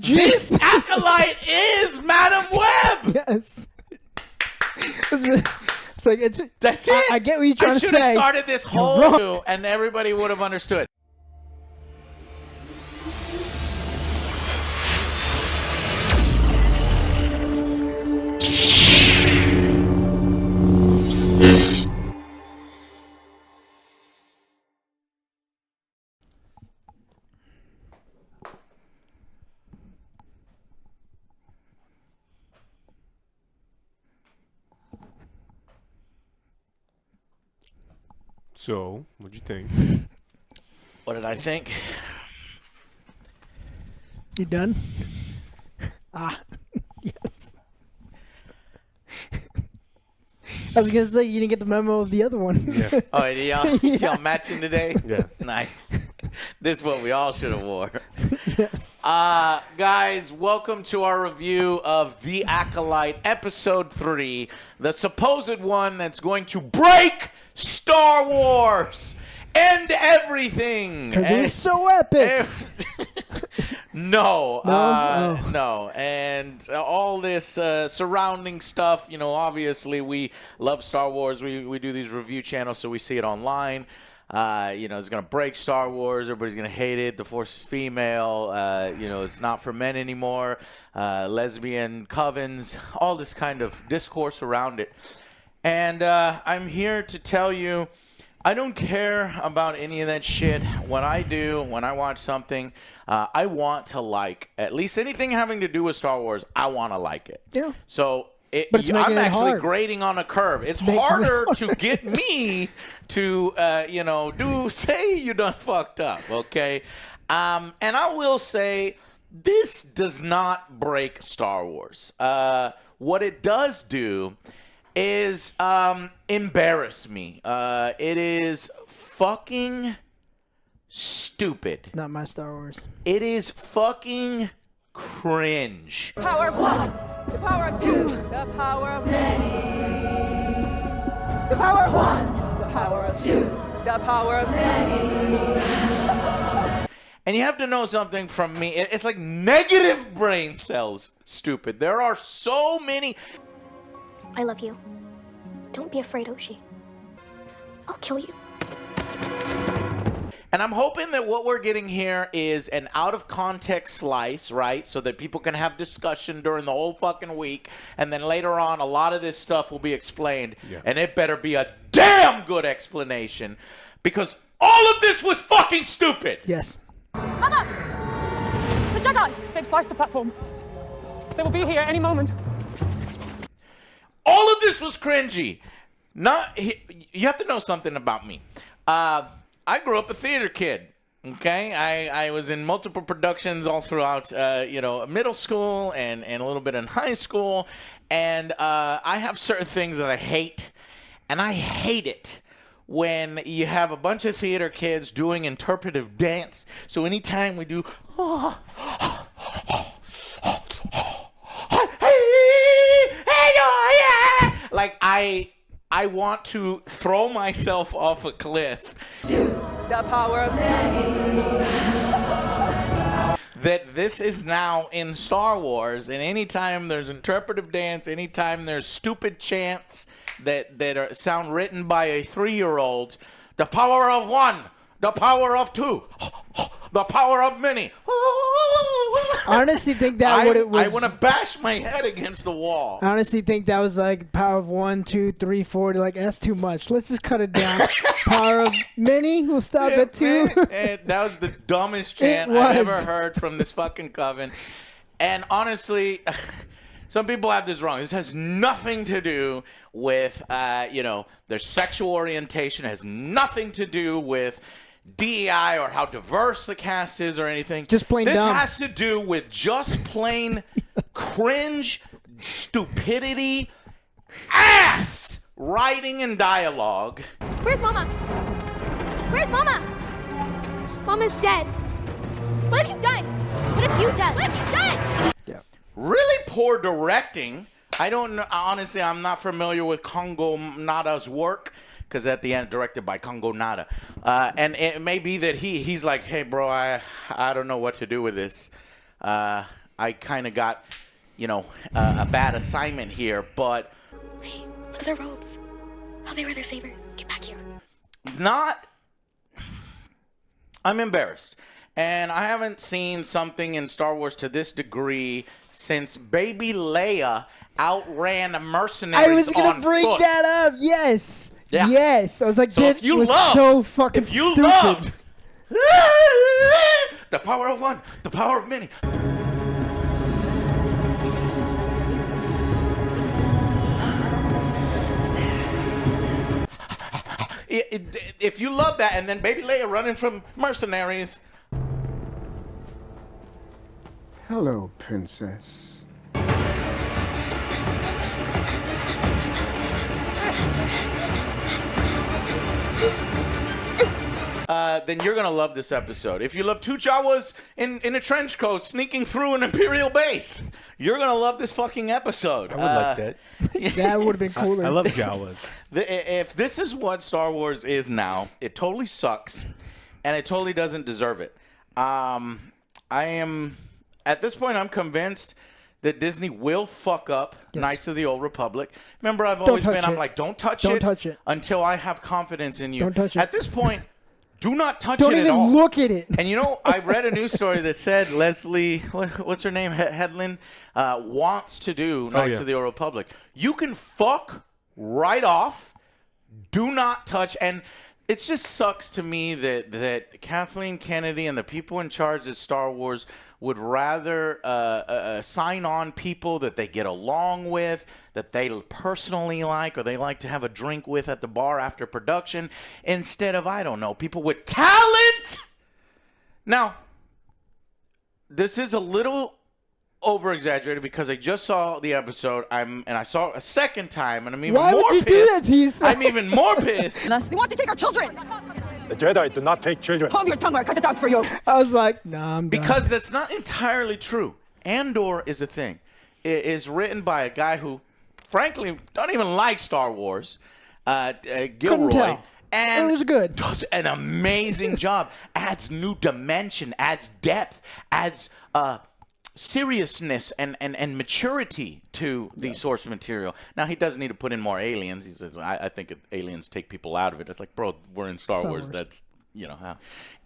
This Acolyte is Madam Web. Yes. It's like That's it. I get what you're trying to say. I should have started this whole and everybody would have understood. So, what'd you think? What did I think? You done? Yes. I was gonna say you didn't get the memo of the other one. Yeah. Oh, y'all matching today? Yeah. Nice. This is what we all should have wore. Yes. Guys, welcome to our review of The Acolyte, Episode 3, the supposed one that's going to break Star Wars, end everything. Because it was so epic. No. No? And all this surrounding stuff, you know, obviously we love Star Wars. We do these review channels, so we see it online. You know, it's going to break Star Wars. Everybody's going to hate it. The Force is female. You know, it's not for men anymore. Lesbian covens, all this kind of discourse around it. And I'm here to tell you, I don't care about any of that shit. What I do when I watch something, I want to like at least anything having to do with Star Wars. I want to like it. Yeah. So I'm actually hard. grading on a curve. It's harder to get me to, you know, say you done fucked up, okay? And I will say this does not break Star Wars. What it does do is embarrass me. It is fucking stupid. It's not my Star Wars. It is fucking cringe. Power of one, the power of two, the power of many. The power of one, the power of two, the power of many. And you have to know something from me. It's like negative brain cells, stupid. There are so many. I love you. Don't be afraid, Oshi. I'll kill you. And I'm hoping that what we're getting here is an out-of-context slice, right? So that people can have discussion during the whole fucking week. And then later on, a lot of this stuff will be explained. Yeah. And it better be a damn good explanation. Because all of this was fucking stupid. Yes. Mama! The Jedi! They've sliced the platform. They will be here any moment. All of this was cringy. You have to know something about me. I grew up a theater kid. Okay, I was in multiple productions all throughout, you know, middle school and a little bit in high school. And I have certain things that I hate, and I hate it when you have a bunch of theater kids doing interpretive dance. So anytime we do, like I want to throw myself off a cliff. The power of many. That this is now in Star Wars, and anytime there's interpretive dance, anytime there's stupid chants that sound written by a 3-year-old, the power of one, the power of two, the power of many. I honestly think that what it was. I want to bash my head against the wall. I honestly think that was like power of 1, 2, 3, 4. Like that's too much. Let's just cut it down. Power of many. We'll stop at 2. That was the dumbest chant I've ever heard from this fucking coven. And honestly, some people have this wrong. This has nothing to do with, you know, their sexual orientation. It has nothing to do with DEI or how diverse the cast is or anything. Just plain dumb. This has to do with just plain cringe, stupidity, ass writing and dialogue. Where's Mama? Where's Mama? Mama's dead. What have you done? What have you done? What have you done? Yeah. Really poor directing. I don't know. Honestly, I'm not familiar with Kongo Nada's work. Because at the end, directed by Kongo Nada. And it may be that he's like, hey, bro, I don't know what to do with this. I kind of got, you know, a bad assignment here, but Wait, look at their robes. How they wear their sabers. Get back here. I'm embarrassed. And I haven't seen something in Star Wars to this degree since Baby Leia outran the mercenaries on foot. I was gonna bring that up. Yes. Yeah. Yes. I was like, So that if you was loved, so fucking if you stupid. loved the power of one, the power of many. If you love that, and then Baby Leia running from mercenaries. Hello, princess. Then you're gonna love this episode. If you love two Jawas in a trench coat sneaking through an Imperial base, you're gonna love this fucking episode. I would like that. That would have been cooler. I love Jawas. If this is what Star Wars is now, it totally sucks, and it totally doesn't deserve it. I am, at this point, I'm convinced that Disney will fuck up Knights of the Old Republic. Remember, I've always been, I'm like, don't touch it until I have until I have confidence in you. Don't touch it. At this point, do not touch Don't it even at all. look at it. And you know, I read a news story that said Leslie, what's her name, Headland, wants to do Knights of the Old Republic. You can fuck right off. Do not touch. And it just sucks to me that Kathleen Kennedy and the people in charge at Star Wars would rather sign on people that they get along with, that they personally like, or they like to have a drink with at the bar after production, instead of, I don't know, people with talent. Now, this is a little over-exaggerated because I just saw the episode, and I saw it a second time, and I'm even Why more would you pissed. do that to yourself? I'm even more pissed. You want to take our children? The Jedi do not take children. Hold your tongue or I cut it out for you. I was like, nah, I'm done. Because that's not entirely true. Andor is a thing. It is written by a guy who, frankly, don't even like Star Wars, Couldn't Gilroy. tell. And It was good. does an amazing job. Adds new dimension, adds depth, adds seriousness and maturity to the source material. Now, he does need to put in more aliens. He says, I think aliens take people out of it. It's like, bro, we're in Star Wars. That's, you know, how.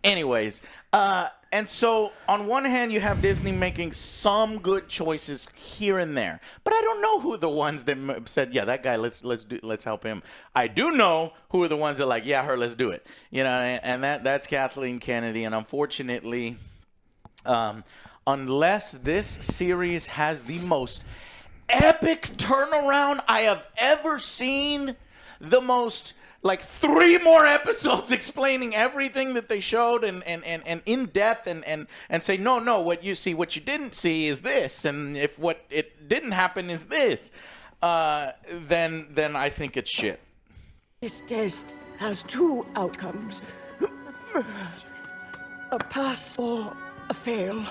Anyways, and so on one hand, you have Disney making some good choices here and there, but I don't know who are the ones that said, yeah, that guy, let's help him. I do know who are the ones that like, yeah, her, let's do it. You know, and that's Kathleen Kennedy, and unfortunately, unless this series has the most epic turnaround I have ever seen, the most, like, 3 more episodes explaining everything that they showed and in depth and say, no, what you didn't see is this, and if what it didn't happen is this, then I think it's shit. This test has 2 outcomes. A pass or a fail.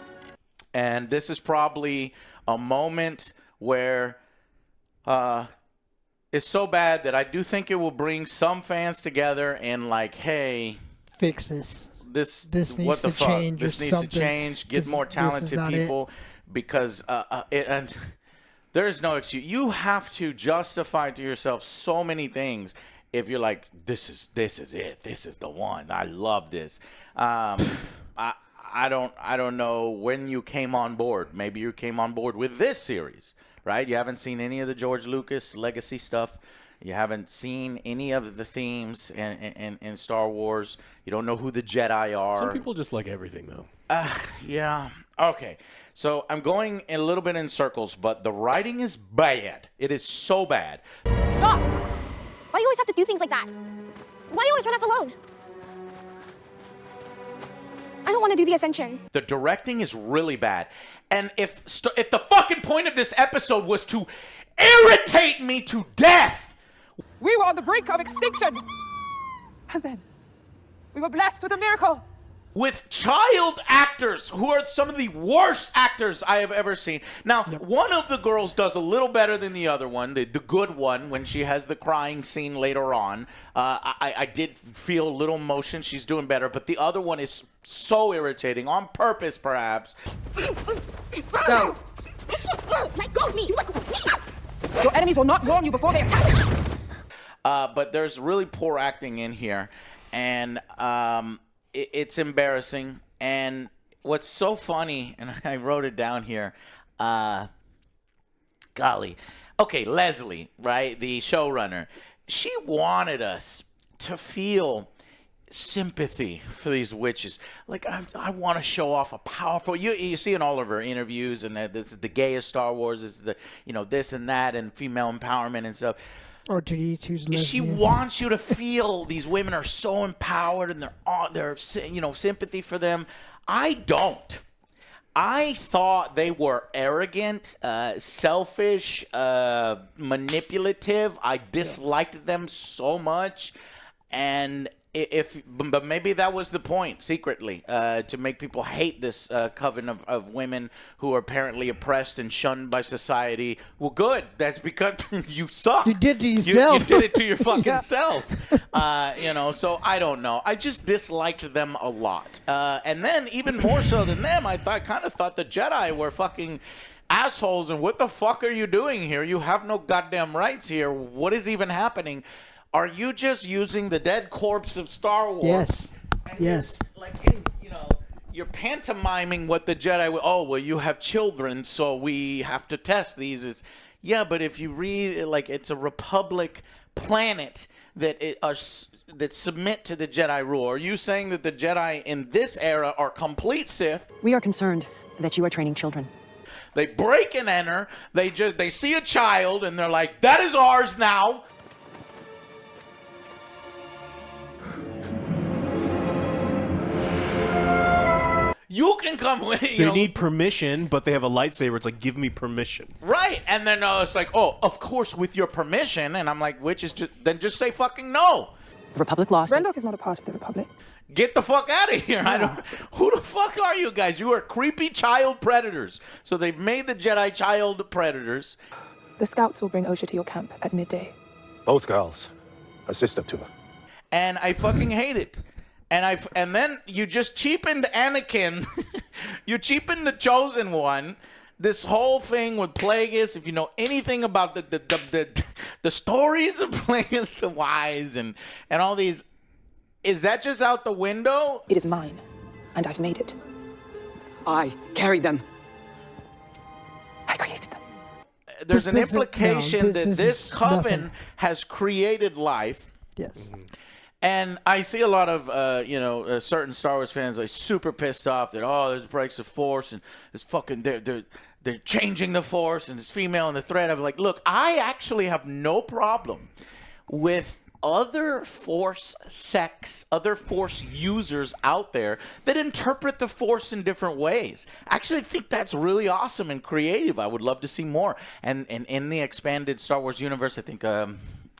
And this is probably a moment where it's so bad that I do think it will bring some fans together and like, hey, fix this. This needs what the to fuck? change. This or needs something. to change. Get more talented people because and there is no excuse. You have to justify to yourself so many things. If you're like, this is it. This is the one. I love this. I don't know when you came on board. Maybe you came on board with this series, right? You haven't seen any of the George Lucas legacy stuff. You haven't seen any of the themes in Star Wars. You don't know who the Jedi are. Some people just like everything, though. Yeah. Okay. So I'm going a little bit in circles, but the writing is bad. It is so bad. Stop! Why do you always have to do things like that? Why do you always run off alone? I don't want to do the Ascension. The directing is really bad. And if the fucking point of this episode was to irritate me to death. We were on the brink of extinction. And then we were blessed with a miracle. with child actors who are some of the worst actors I have ever seen. Now, one of the girls does a little better than the other one, the good one, when she has the crying scene later on. I did feel a little emotion. She's doing better. But the other one is so irritating, on purpose, perhaps. Girls, Let go of me! You look weird! your enemies will not warn you before they attack. But there's really poor acting in here. And it's embarrassing. And what's so funny, and I wrote it down here, golly. Okay, Leslie, right, the showrunner, she wanted us to feel sympathy for these witches. Like, I want to show off a powerful, you see in all of her interviews, and this is the gayest Star Wars, this is the, this and that, and female empowerment and stuff. R2D2's lesbian. She wants you to feel these women are so empowered, and they're sympathy for them. I don't. I thought they were arrogant, selfish, manipulative. I disliked them so much, and but maybe that was the point secretly, to make people hate this coven of women who are apparently oppressed and shunned by society. Well, good. That's because you suck. You did to yourself. You did it to your fucking self. So I don't know. I just disliked them a lot. And then even more so than them, I kind of thought the Jedi were fucking assholes. And what the fuck are you doing here? You have no goddamn rights here. What is even happening? Are you just using the dead corpse of Star Wars? Yes. Yes. You're pantomiming what the Jedi. Oh, well, you have children, so we have to test these. But if you read it, it's a republic planet that submit to the Jedi rule. Are you saying that the Jedi in this era are complete Sith? We are concerned that you are training children. They break and enter. They see a child and they're like, "That is ours now." You can come with, They need permission, but they have a lightsaber. It's like, give me permission. Right. And then it's like, oh, of course, with your permission. And I'm like, which is then just say fucking no. The Republic lost. Rendok is not a part of the Republic. Get the fuck out of here. Who the fuck are you guys? You are creepy child predators. So they've made the Jedi child predators. The scouts will bring Osha to your camp at midday. Both girls. A sister too. And I fucking hate it. And then you just cheapened Anakin. You cheapened the Chosen One. This whole thing with Plagueis, if you know anything about the stories of Plagueis the Wise and all these, is that just out the window? It is mine, and I've made it. I carried them. I created them. There's an implication that this coven has created life. Yes. And I see a lot of, certain Star Wars fans like super pissed off that, this breaks the Force and it's fucking, they're changing the Force and it's female and the threat. I'm like, look, I actually have no problem with other Force other Force users out there that interpret the Force in different ways. I actually think that's really awesome and creative. I would love to see more. And in the expanded Star Wars universe, I think,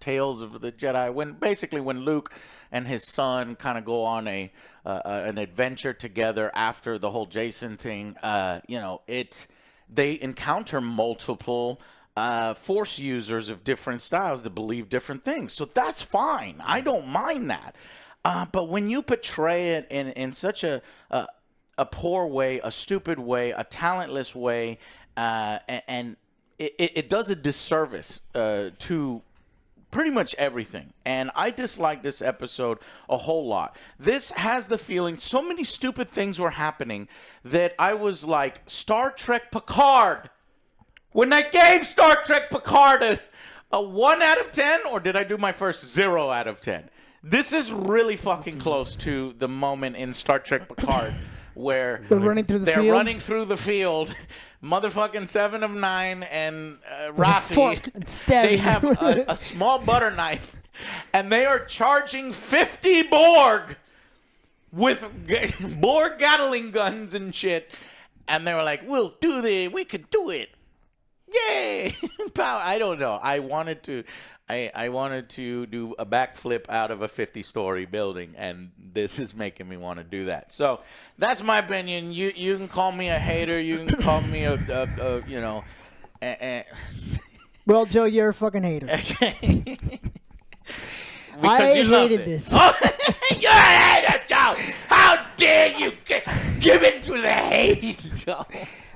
Tales of the Jedi, when Luke and his son kind of go on an adventure together after the whole Jason thing, they encounter multiple Force users of different styles that believe different things. So that's fine. I don't mind that. But when you portray it in such a poor way, a stupid way, a talentless way, and it does a disservice to pretty much everything. And I dislike this episode a whole lot. This has the feeling so many stupid things were happening that I was like, Star Trek Picard. When I gave Star Trek Picard a 1 out of 10, or did I do my first 0 out of 10? This is really fucking close to the moment in Star Trek Picard where they're running through the field. Motherfucking 7 of 9 and Rafi, they have a small butter knife, and they are charging 50 Borg with Borg Gatling guns and shit. And they were like, we could do it. Yay! Power. I don't know. I wanted to do a backflip out of a 50-story building, and this is making me want to do that. So that's my opinion. You can call me a hater. You can call me a Well, Joe, you're a fucking hater. Because I you loved hated it. this. Oh, you're a hater, Joe. How dare you give in to the hate, Joe?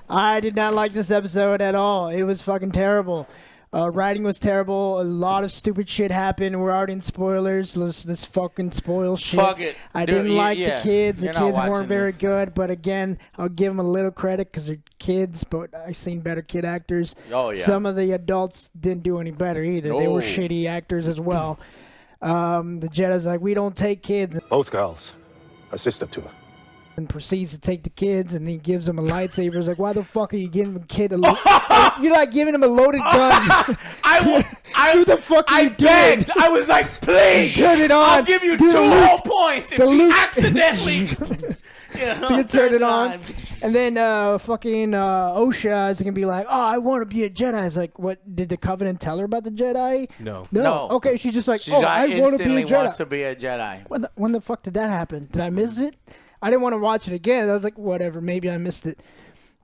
I did not like this episode at all. It was fucking terrible. Writing was terrible. A lot of stupid shit happened. We're already in spoilers. Let's fucking spoil shit. Fuck it. I Dude, didn't like yeah. the kids. The You're not kids weren't watching very this. good. But again, I'll give them a little credit because they're kids. But I've seen better kid actors. Oh, yeah. Some of the adults didn't do any better either. They were Oh. shitty actors as well. The Jedi's like, we don't take kids. Both girls, a sister to her. And proceeds to take the kids, and then gives them a lightsaber. It's like, why the fuck are you giving a kid a you're not giving him a loaded gun. Who the fuck are you begged. doing? I was like, please Turn it on. I'll give you Do 2 the whole Luke- points if the she Luke- accidentally. So you turn it on, and then fucking Osha is gonna be like, "Oh, I want to be a Jedi." It's like, what did the Covenant tell her about the Jedi? No. No. Okay, she's just like, She's "Oh, I want to be a instantly wants Jedi." to be a Jedi. When the fuck did that happen? Did I miss it? I didn't want to watch it again. I was like, whatever, maybe I missed it.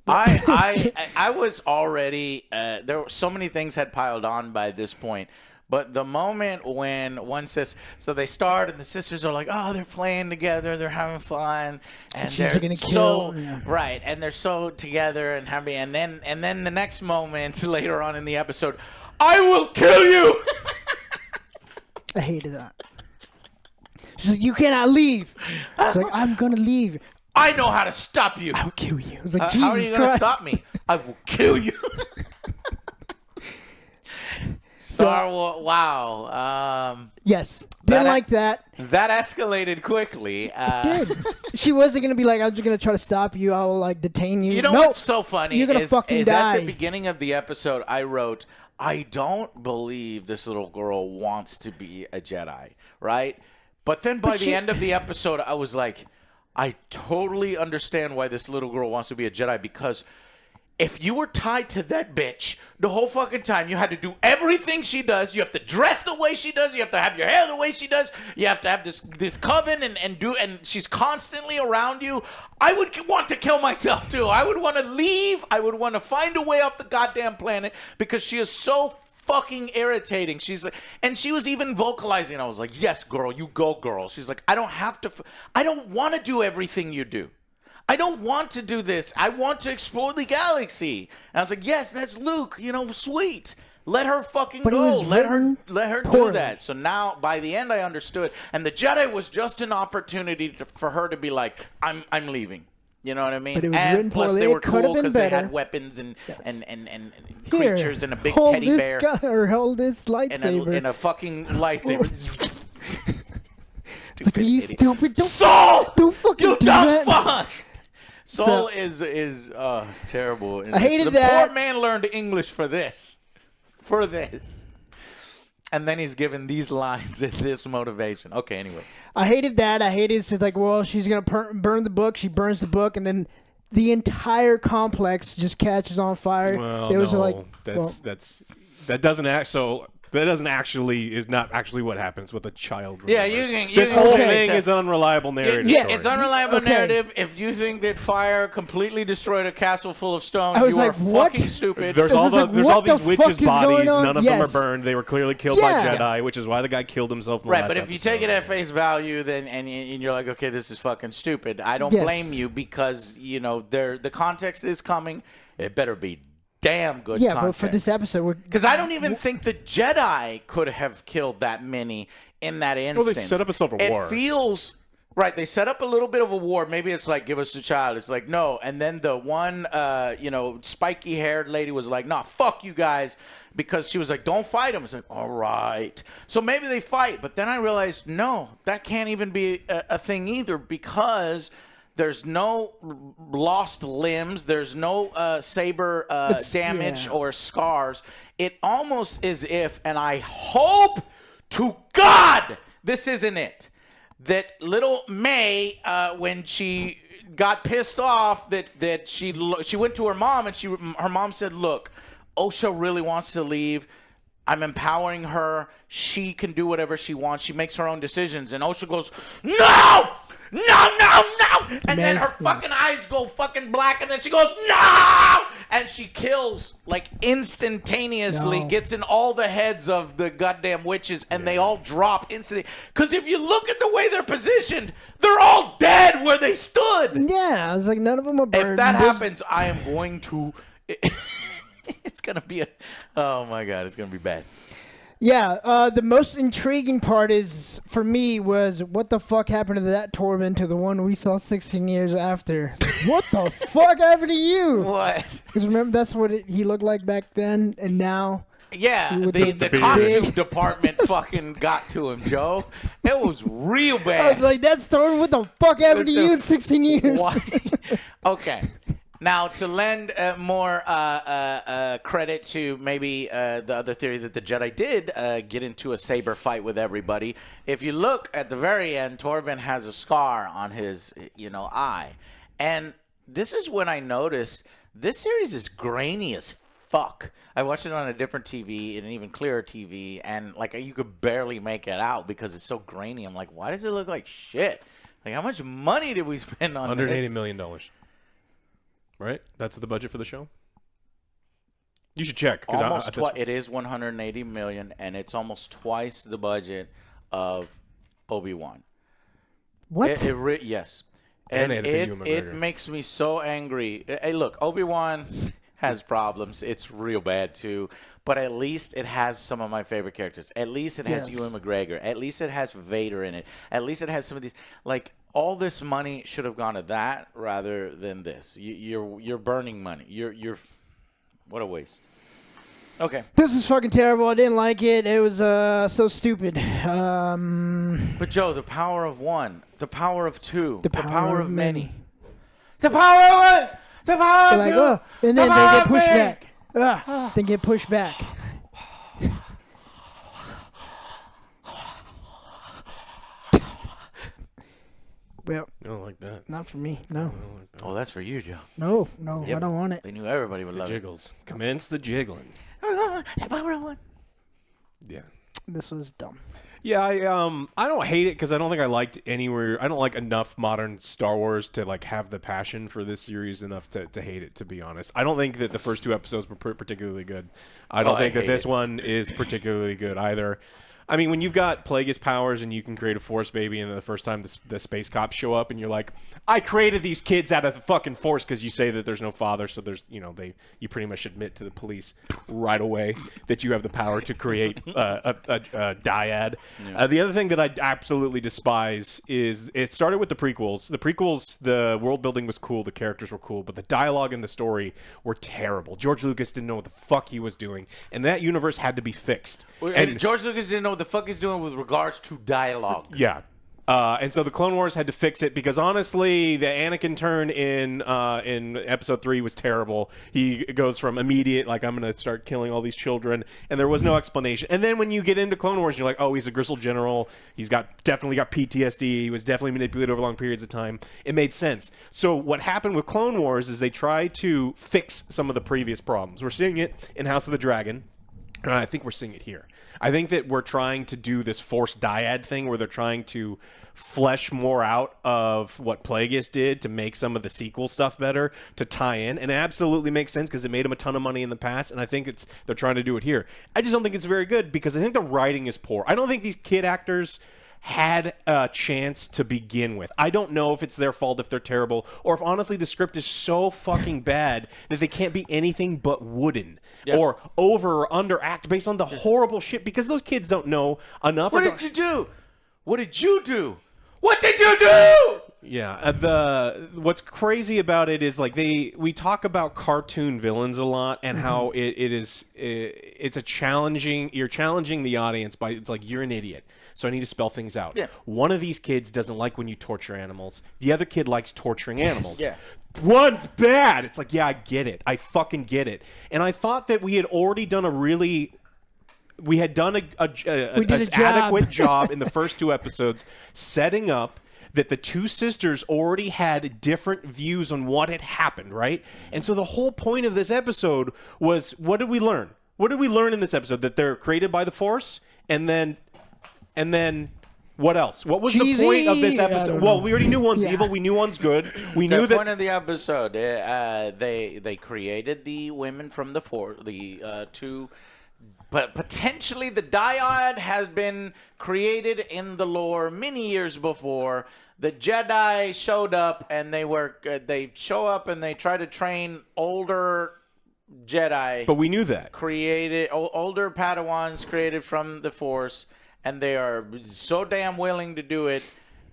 I was already there were so many things had piled on by this point. But the moment when one says, so they start and the sisters are like, oh, they're playing together, they're having fun, and she's they're gonna so kill, yeah. right, and they're so together and happy, and then the next moment later on in the episode, I will kill you. I hated that. She's like, you cannot leave. She's like, I'm gonna leave. I know how to stop you. I'll kill you. I was like, Jesus how are you gonna Christ. stop me? I will kill you. Star Wars. Wow. Yes, didn't That- like that. That escalated quickly. Did. She wasn't gonna be like, I'm just gonna try to stop you. I will like detain you. You know Nope. what's so funny? You're gonna is, fucking is die. at the beginning of the episode, I wrote, I don't believe this little girl wants to be a Jedi, right? But then by the end of the episode, I was like, I totally understand why this little girl wants to be a Jedi, because if you were tied to that bitch the whole fucking time, you had to do everything she does. You have to dress the way she does. You have to have your hair the way she does. You have to have this coven and she's constantly around you. I would want to kill myself too. I would want to leave. I would want to find a way off the goddamn planet because she is so fucking irritating. She's like, and she was even vocalizing. I was like, yes, girl, you go, girl. She's like, I don't have to. I don't want to do everything you do. I don't want to do this. I want to explore the galaxy. And I was like, yes, that's Luke. You know, sweet. Let her fucking But it go. was Let her do poorly. that. So now, by the end, I understood. And the Jedi was just an opportunity for her to be like, I'm leaving. You know what I mean? But it was and written plus, poorly. they It were could have cool been because they better. had weapons and Here, creatures and a big hold teddy this bear gun, or hold this and lightsaber. a fucking lightsaber. It's like, are you idiot. stupid? Don't, Soul! don't fucking You do dumb that. fuck! Soul So- is terrible. in I this. hated the that. poor man learned English for this. And then he's given these lines and this motivation. Okay, anyway. I hated that. I hated it's like, well, she's going to burn the book. She burns the book, and then the entire complex just catches on fire. Well, They was no, like, that doesn't actually is not actually what happens with a child. Yeah, remembers. you This can whole okay, thing is an unreliable narrative. Yeah, story. it's unreliable Okay. narrative. If you think that fire completely destroyed a castle full of stone, I was you are like, what? fucking stupid. There's This all is like, there's what all these the witches' fuck is going bodies. on? None of them are Yes. burned. They were clearly killed by Yeah. Jedi, which is why the guy killed himself. In the Right, last but if you take it at face value, then and you're like, okay, this is fucking stupid. I don't Yes. blame you because the context is coming. It better be damn good. yeah, context. but for this episode, because I don't even think the Jedi could have killed that many in that instance. Well, they set up a Civil War. It feels right. They set up a little bit of a war. Maybe it's like, give us the child. It's like, no. And then the one, spiky-haired lady was like, nah, fuck you guys. Because she was like, don't fight him. It's like, all right. So maybe they fight. But then I realized, no, that can't even be a thing either because there's no lost limbs. There's no saber damage yeah. or scars. It almost is if, and I hope to God this isn't it, that little May, when she got pissed off that she went to her mom and her mom said, look, Osha really wants to leave. I'm empowering her. She can do whatever she wants. She makes her own decisions. And Osha goes, no! No, no, no! And then her fucking eyes go fucking black. And then she goes, no! And she kills, like, instantaneously, gets in all the heads of the goddamn witches. And they all drop instantly. Because if you look at the way they're positioned, they're all dead where they stood. Yeah, I was like, none of them are burned. If that happens, I am going to... It's going to be a... Oh, my God. It's going to be bad. Yeah, the most intriguing part is, for me, was what the fuck happened to that Torben to the one we saw 16 years after? What the fuck happened to you? What? Because remember, that's what he looked like back then, and now... Yeah, the costume department fucking got to him, Joe. It was real bad. I was like, that's Torben, what the fuck happened to you in 16 years? Okay. Now, to lend more credit to maybe the other theory that the Jedi did get into a saber fight with everybody, if you look at the very end, Torben has a scar on his, eye. And this is when I noticed this series is grainy as fuck. I watched it on a different TV, an even clearer TV, and like you could barely make it out because it's so grainy. I'm like, why does it look like shit? Like, how much money did we spend on this? $180 million. Right? That's the budget for the show? You should check. It is $180 million, and it's almost twice the budget of Obi-Wan. What? Yes. And it makes me so angry. Hey, look, Obi-Wan has problems. It's real bad, too. But at least it has some of my favorite characters. At least it has Ewan McGregor. At least it has Vader in it. At least it has some of these, like... All this money should have gone to that rather than this. You're burning money. You're what a waste. Okay. This is fucking terrible. I didn't like it. It was so stupid. But Joe, the power of one, the power of two, the power of many. The power of one, the power of two, and then they get pushed back. They get pushed back. Well, I don't like that. Not for me, no. Like that. Oh, that's for you, Joe. No, yep. I don't want it. They knew everybody would love jiggles. Commence the jiggling. Yeah. This was dumb. Yeah, I don't hate it because I don't think I liked anywhere. I don't like enough modern Star Wars to like have the passion for this series enough to hate it. To be honest, I don't think that the first two episodes were particularly good. I don't think that this one is particularly good either. I mean, when you've got Plagueis powers and you can create a Force baby, and then the first time the space cops show up, and you're like, I created these kids out of the fucking Force because you say that there's no father, so there's, you pretty much admit to the police right away that you have the power to create a dyad. Yeah. The other thing that I absolutely despise is it started with the prequels. The prequels, the world building was cool, the characters were cool, but the dialogue and the story were terrible. George Lucas didn't know what the fuck he was doing, and that universe had to be fixed. And George Lucas didn't know what the fuck he's doing with regards to dialogue. Yeah. And so the Clone Wars had to fix it because honestly, the Anakin turn in Episode 3 was terrible. He goes from immediate, like, I'm going to start killing all these children, and there was no explanation. And then when you get into Clone Wars, you're like, oh, he's a Gristle general. He's definitely got PTSD. He was definitely manipulated over long periods of time. It made sense. So what happened with Clone Wars is they tried to fix some of the previous problems. We're seeing it in House of the Dragon, and I think we're seeing it here. I think that we're trying to do this Force dyad thing where they're trying to flesh more out of what Plagueis did to make some of the sequel stuff better, to tie in. And it absolutely makes sense because it made him a ton of money in the past, and I think they're trying to do it here. I just don't think it's very good because I think the writing is poor. I don't think these kid actors had a chance to begin with. I don't know if it's their fault if they're terrible, or if honestly the script is so fucking bad that they can't be anything but wooden or over or under act based on the horrible shit, because those kids don't know enough. What did you do? What did you do? What did you do? Yeah, what's crazy about it is like we talk about cartoon villains a lot and how it's a challenging. You're challenging the audience by, it's like, you're an idiot, so I need to spell things out. Yeah. One of these kids doesn't like when you torture animals. The other kid likes torturing animals. Yeah. One's bad. It's like, yeah, I get it. I fucking get it. And I thought that we had already done an adequate job in the first two episodes setting up that the two sisters already had different views on what had happened, right? And so the whole point of this episode was, what did we learn? What did we learn in this episode? That they're created by the Force, and then what else? What was the point of this episode? Well, we already knew one's evil. We knew one's good. We knew the point of the episode, they created the women from the Force, the two. But potentially the dyad has been created in the lore many years before. The Jedi showed up, and they show up and they try to train older Jedi. But we knew that. Created older Padawans created from the Force, and they are so damn willing to do it.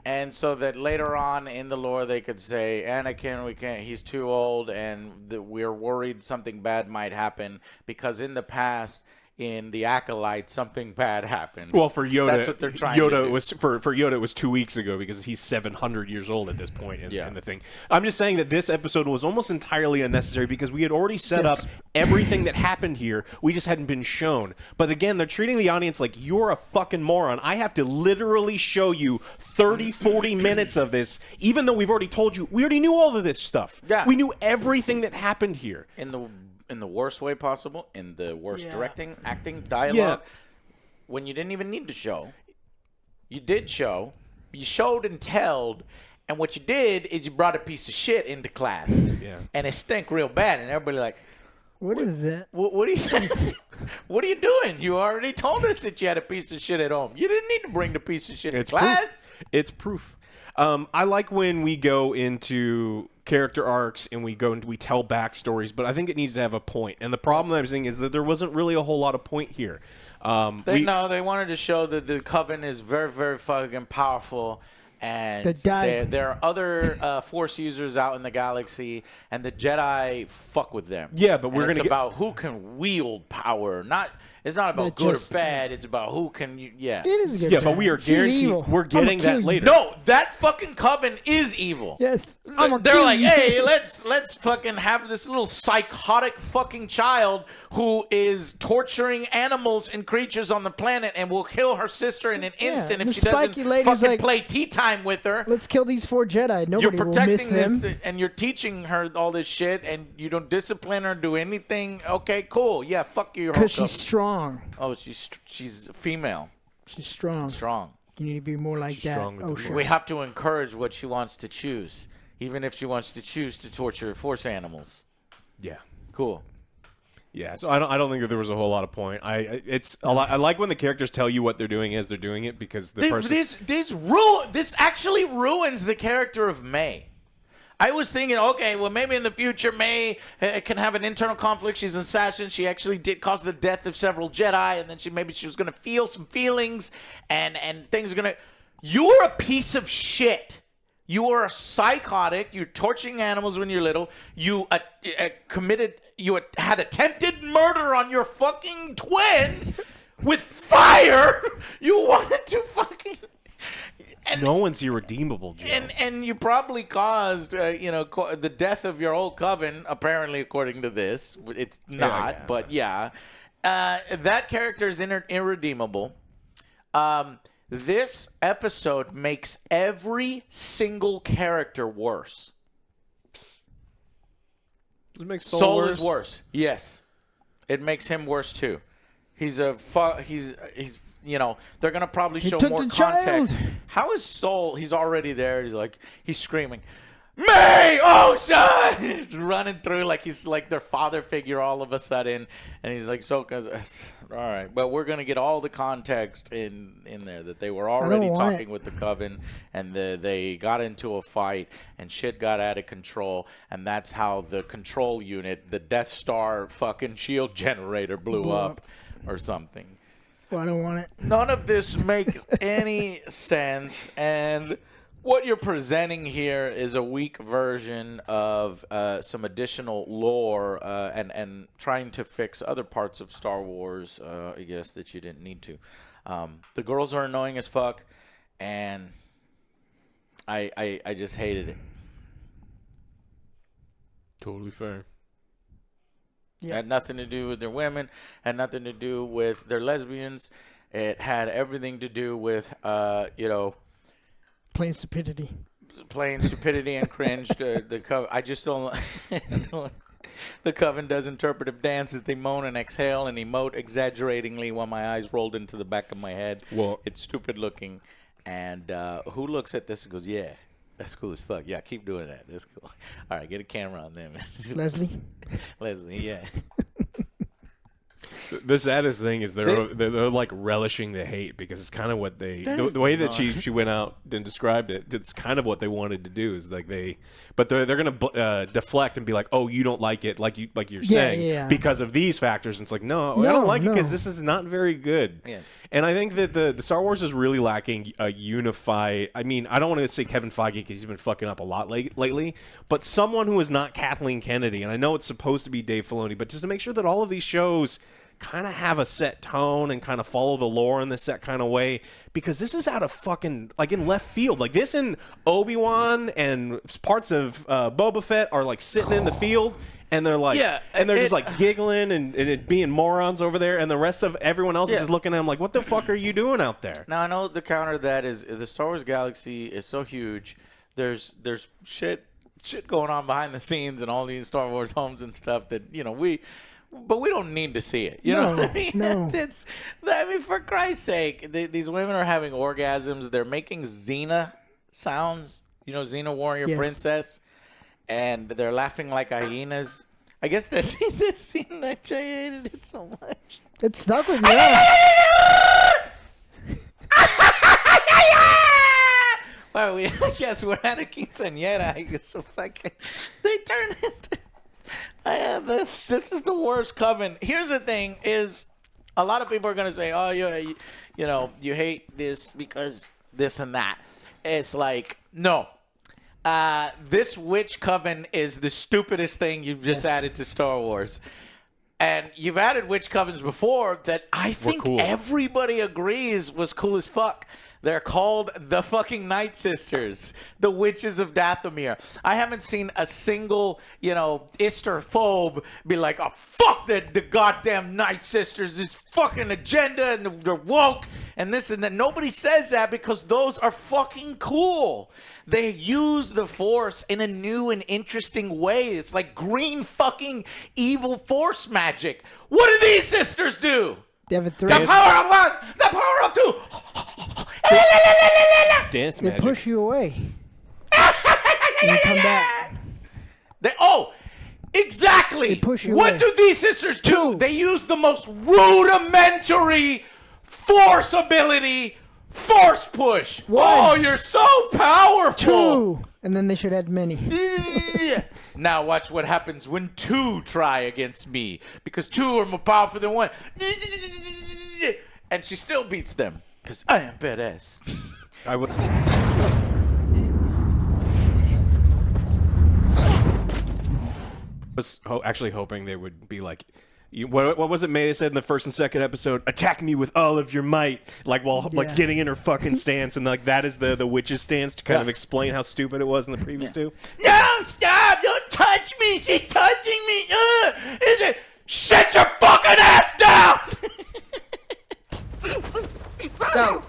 And so that later on in the lore they could say, Anakin, we can't, he's too old, and we're worried something bad might happen, because in the past, in the Acolyte, something bad happened. Well, for Yoda, that's what they're trying to do. Was for Yoda, it was 2 weeks ago, because he's 700 years old at this point in the thing. I'm just saying that this episode was almost entirely unnecessary, because we had already set up everything that happened here. We just hadn't been shown. But again, they're treating the audience like you're a fucking moron. I have to literally show you 30, 40 minutes of this, even though we've already told you. We already knew all of this stuff. Yeah. We knew everything that happened here. In the worst way possible, in the worst directing, acting, dialogue, when you didn't even need to show. You did show. You showed and told, and what you did is you brought a piece of shit into class. Yeah. And it stank real bad, and everybody like, what is that? What are you saying? What are you doing? You already told us that you had a piece of shit at home. You didn't need to bring the piece of shit to class. Proof. It's proof. I like when we go into character arcs and we tell backstories, but I think it needs to have a point. And the problem that I'm saying is that there wasn't really a whole lot of point here. They wanted to show that the coven is very, very fucking powerful, and there are other Force users out in the galaxy, and the Jedi fuck with them. Yeah, but it's about who can wield power. It's not about good or bad. It's about who can. It is good. Yeah, but we are guaranteed we're getting that later. No, that fucking coven is evil. Yes, they're like, hey, let's fucking have this little psychotic fucking child who is torturing animals and creatures on the planet, and will kill her sister in an instant if she doesn't fucking play tea time with her. Let's kill these 4 Jedi. Nobody will miss them. And you're teaching her all this shit, and you don't discipline her, do anything. Okay, cool. Yeah, fuck you. Because she's strong. Oh, she's female. She's strong. Strong. You need to be more like that. Oh, sure. We have to encourage what she wants to choose, even if she wants to choose to torture Force animals. Yeah. Cool. Yeah, so I don't think that there was a whole lot of point. I like when the characters tell you what they're doing as they're doing it, because this actually ruins the character of May. I was thinking, okay, well, maybe in the future May can have an internal conflict. She's an assassin. She actually did cause the death of several Jedi, and then she was going to feel some feelings, and things are going to... You're a piece of shit. You are a psychotic. You're torturing animals when you're little. You had attempted murder on your fucking twin with fire. You wanted to fucking... no one's irredeemable, Joe. And you probably caused, the death of your whole coven. Apparently, according to this, it's not. But that character is irredeemable. This episode makes every single character worse. It makes Soul is worse. Yes, it makes him worse too. He's they're going to probably show more context. How is Soul? He's already there. He's screaming, May! Oh, son! He's running through like he's like their father figure all of a sudden. And he's like, all right. But we're going to get all the context in there that they were already talking with the coven, and they got into a fight, and shit got out of control. And that's how the control unit, the Death Star fucking shield generator blew up or something. Well, I don't want it. None of this makes any sense, and what you're presenting here is a weak version of some additional lore and trying to fix other parts of Star Wars, I guess, that you didn't need to. The girls are annoying as fuck, and I just hated it. Totally fair. It had nothing to do with their women, had nothing to do with their lesbians. It had everything to do with, Plain stupidity. Plain stupidity and cringe. The coven. I just don't. The coven does interpretive dances. They moan and exhale and emote exaggeratingly while my eyes rolled into the back of my head. Well, it's stupid looking. And who looks at this and goes, "Yeah, that's cool as fuck. Yeah, keep doing that. That's cool." All right, get a camera on them. Leslie. Leslie, yeah. The saddest thing is they're like relishing the hate because it's kind of what the way that she went out and described it. It's kind of what they wanted to do is like they're gonna deflect and be like, oh, you don't like it like you're saying because of these factors. And it's like no, I don't like it because this is not very good. Yeah. And I think that the Star Wars is really lacking a unified. I mean, I don't want to say Kevin Feige because he's been fucking up a lot lately, but someone who is not Kathleen Kennedy. And I know it's supposed to be Dave Filoni, but just to make sure that all of these shows kind of have a set tone and kind of follow the lore in the set kind of way, because this is out of fucking like in left field. Like this and Obi-Wan and parts of Boba Fett are like sitting in the field and they're like, and they're just like giggling and being morons over there, and the rest of everyone else is just looking at them like, what the fuck are you doing out there? Now I know the counter to that is the Star Wars galaxy is so huge. There's shit going on behind the scenes and all these Star Wars homes and stuff that but we don't need to see it. You know what I mean? No. I mean, for Christ's sake, these women are having orgasms. They're making Xena sounds. You know, Xena Warrior Princess. And they're laughing like hyenas. I guess that scene, I hated it so much. It stuck with me. Well, I guess we're at a quinceañera. I guess so fucking. They turn into. This is the worst coven. Here's the thing: is a lot of people are gonna say, "Oh, you hate this because this and that." It's like, no, this witch coven is the stupidest thing you've just added to Star Wars, and you've added witch covens before that I think everybody agrees was cool as fuck. They're called the fucking Night Sisters, the Witches of Dathomir. I haven't seen a single, Easterphobe be like, oh, fuck the goddamn Night Sisters, this fucking agenda, and they're woke, and this and that. Nobody says that because those are fucking cool. They use the Force in a new and interesting way. It's like green fucking evil Force magic. What do these sisters do? They have a The power of one, the power of two. It's dance magic. They push you away. You come back. Exactly. They push you what away. do these sisters do? They use the most rudimentary Force ability, Force push. One. Oh, you're so powerful. 2. And then they should add many. Now watch what happens when 2 try against me, because 2 are more powerful than 1. And she still beats them. Because I am badass. I would. Was actually hoping they would be like, what was it May said in the first and second episode? Attack me with all of your might, like like getting in her fucking stance, and like that is the witch's stance to kind of explain how stupid it was in the previous two. No, stop! Don't touch me! She's touching me! Is it? Shut your fucking ass down! Girls,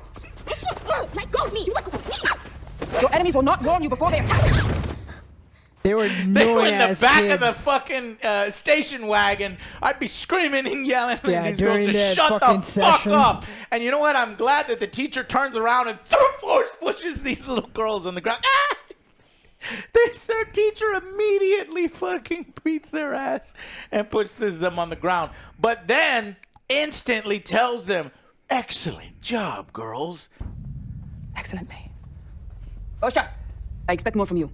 Let go of me! You look weak! your enemies will not warn you before they attack. They were They were in the back kids. of the fucking station wagon. I'd be screaming and yelling at these girls during to that shut the fucking fuck session. up. And you know what? I'm glad that the teacher turns around and Force pushes these little girls on the ground. Ah! Their teacher immediately fucking beats their ass and puts them on the ground. But then instantly tells them, excellent job, girls. Excellent, May. Osha, I expect more from you.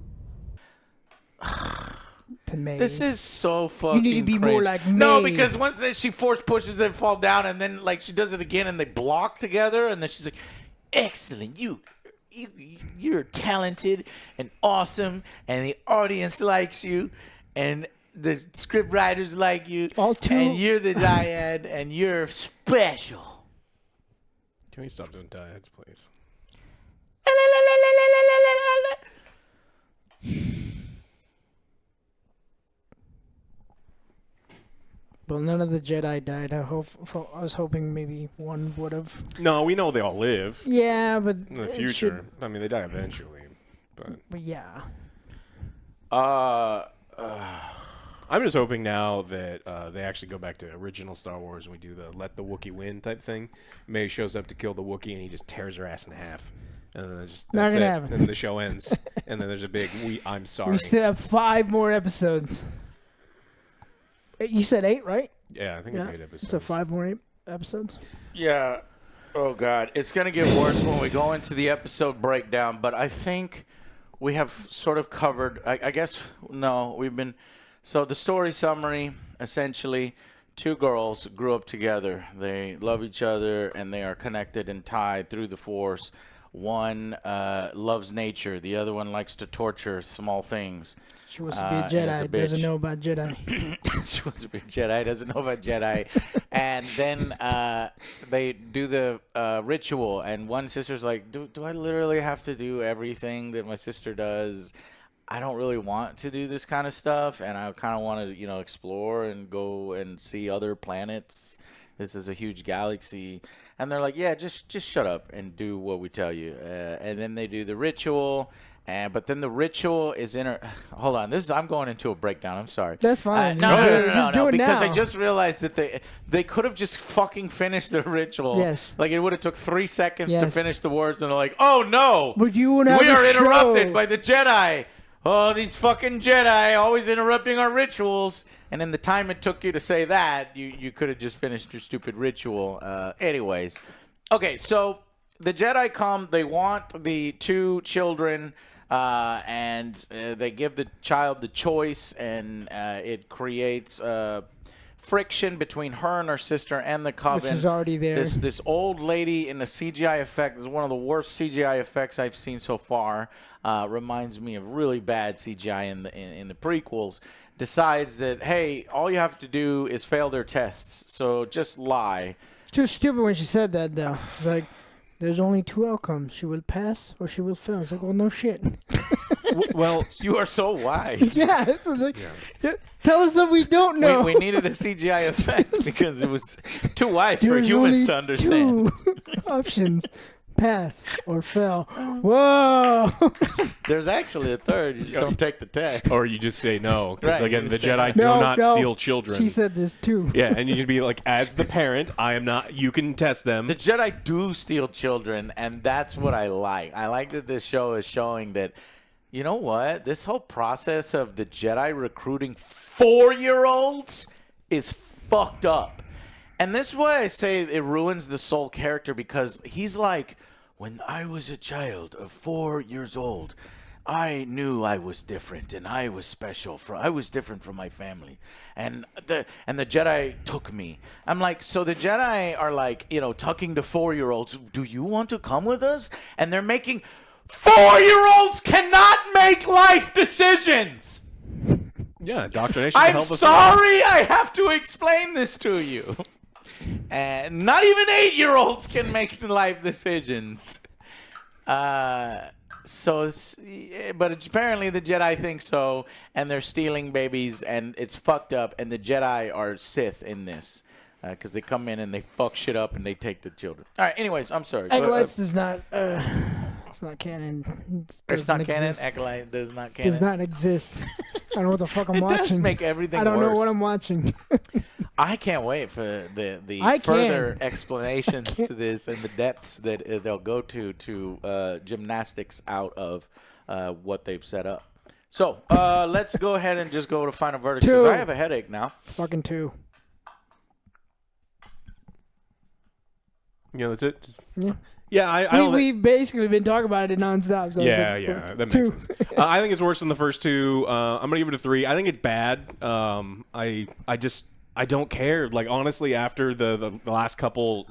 To May. This is so fucking You need to be cringe. more like No, May. because once she Force pushes them, fall down, and then like she does it again, and they block together, and then she's like, excellent, you're talented and awesome, and the audience likes you, and the script writers like you, and you're the dyad, and you're special. Can we stop doing dyads, please? Well, none of the Jedi died. I was hoping maybe one would have. No, we know they all live Yeah, but in the future. I mean, they die eventually, But yeah. I'm just hoping now that they actually go back to original Star Wars and we do the let the Wookiee win type thing. May shows up to kill the Wookiee and he just tears her ass in half. And then that's gonna it. happen. Then the show ends. And then there's a big I'm sorry. We still have 5 more episodes. You said 8, right? Yeah, I think it's 8 episodes. So 5 more episodes? Yeah. Oh, God. It's going to get worse when we go into the episode breakdown, but I think we have sort of covered, I guess, no, we've been, so the story summary, essentially, 2 girls grew up together. They love each other, and they are connected and tied through the Force. One loves nature. The other one likes to torture small things. She wants to be a Jedi. Doesn't know about Jedi. She wants to be a Jedi. Doesn't know about Jedi. And then they do the ritual. And one sister's like, do I literally have to do everything that my sister does? I don't really want to do this kind of stuff. And I kind of want to, explore and go and see other planets. This is a huge galaxy. And they're like, yeah, just shut up and do what we tell you. And then they do the ritual. But then the ritual is hold on, I'm going into a breakdown. I'm sorry. That's fine. No, because now. I just realized that they could have just fucking finished the ritual. Yes. Like it would have took 3 seconds to finish the words, and they're like, oh no, but you we are interrupted by the Jedi. Oh, these fucking Jedi always interrupting our rituals. And in the time it took you to say that, you could have just finished your stupid ritual. Anyways, okay, so the Jedi come. They want the 2 children. And they give the child the choice, and it creates friction between her and her sister and the coven. Which is already there. This old lady in the CGI effect is one of the worst CGI effects I've seen so far. Reminds me of really bad CGI in the prequels. Decides that, hey, all you have to do is fail their tests, so just lie. Too stupid when she said that, though. She's like, there's only 2 outcomes. She will pass or she will fail. It's like, well, no shit. Well, you are so wise. Yeah. It's like, tell us what we don't know. We needed a CGI effect because it was too wise for humans to understand. 2 options. Pass or fail. Whoa. There's actually a third. You just don't take the test. Or you just say no. Because, Right, again, you the just say Jedi no. do not No. steal children. She said there's 2. Yeah, and you can be like, as the parent, I am not, you can test them. The Jedi do steal children, and that's what I like. I like that this show is showing that, you know what? This whole process of the Jedi recruiting 4-year-olds is fucked up. And this is why I say it ruins the Soul character, because he's like, when I was a child of 4 years old, I knew I was different and I was special. I was different from my family, and the Jedi took me. I'm like, so the Jedi are like, talking to 4-year-olds. Do you want to come with us? And they're making 4-year-olds cannot make life decisions. Yeah, indoctrination. I'm sorry, I have to explain this to you. And not even 8-year-olds can make life decisions. But apparently the Jedi think so, and they're stealing babies, and it's fucked up. And the Jedi are Sith in this, because they come in and they fuck shit up and they take the children. All right. Anyways, I'm sorry. Acolytes does not. It's not canon. It's not canon. Acolyte does not canon. Does not exist. I don't know what the fuck I'm It watching. does make everything I don't know worse. what I'm watching. I can't wait for the I further can. explanations to this and the depths that they'll go to gymnastics out of what they've set up. So let's go ahead and just go to final verdicts, because 2. I have a headache now. Fucking 2. Yeah, that's it. Just, Yeah. yeah, I don't We've basically been talking about it nonstop. So yeah, that makes 2. sense. I think it's worse than the first 2. I'm gonna give it a 3. I think it's bad. I don't care. Like, honestly, after the last couple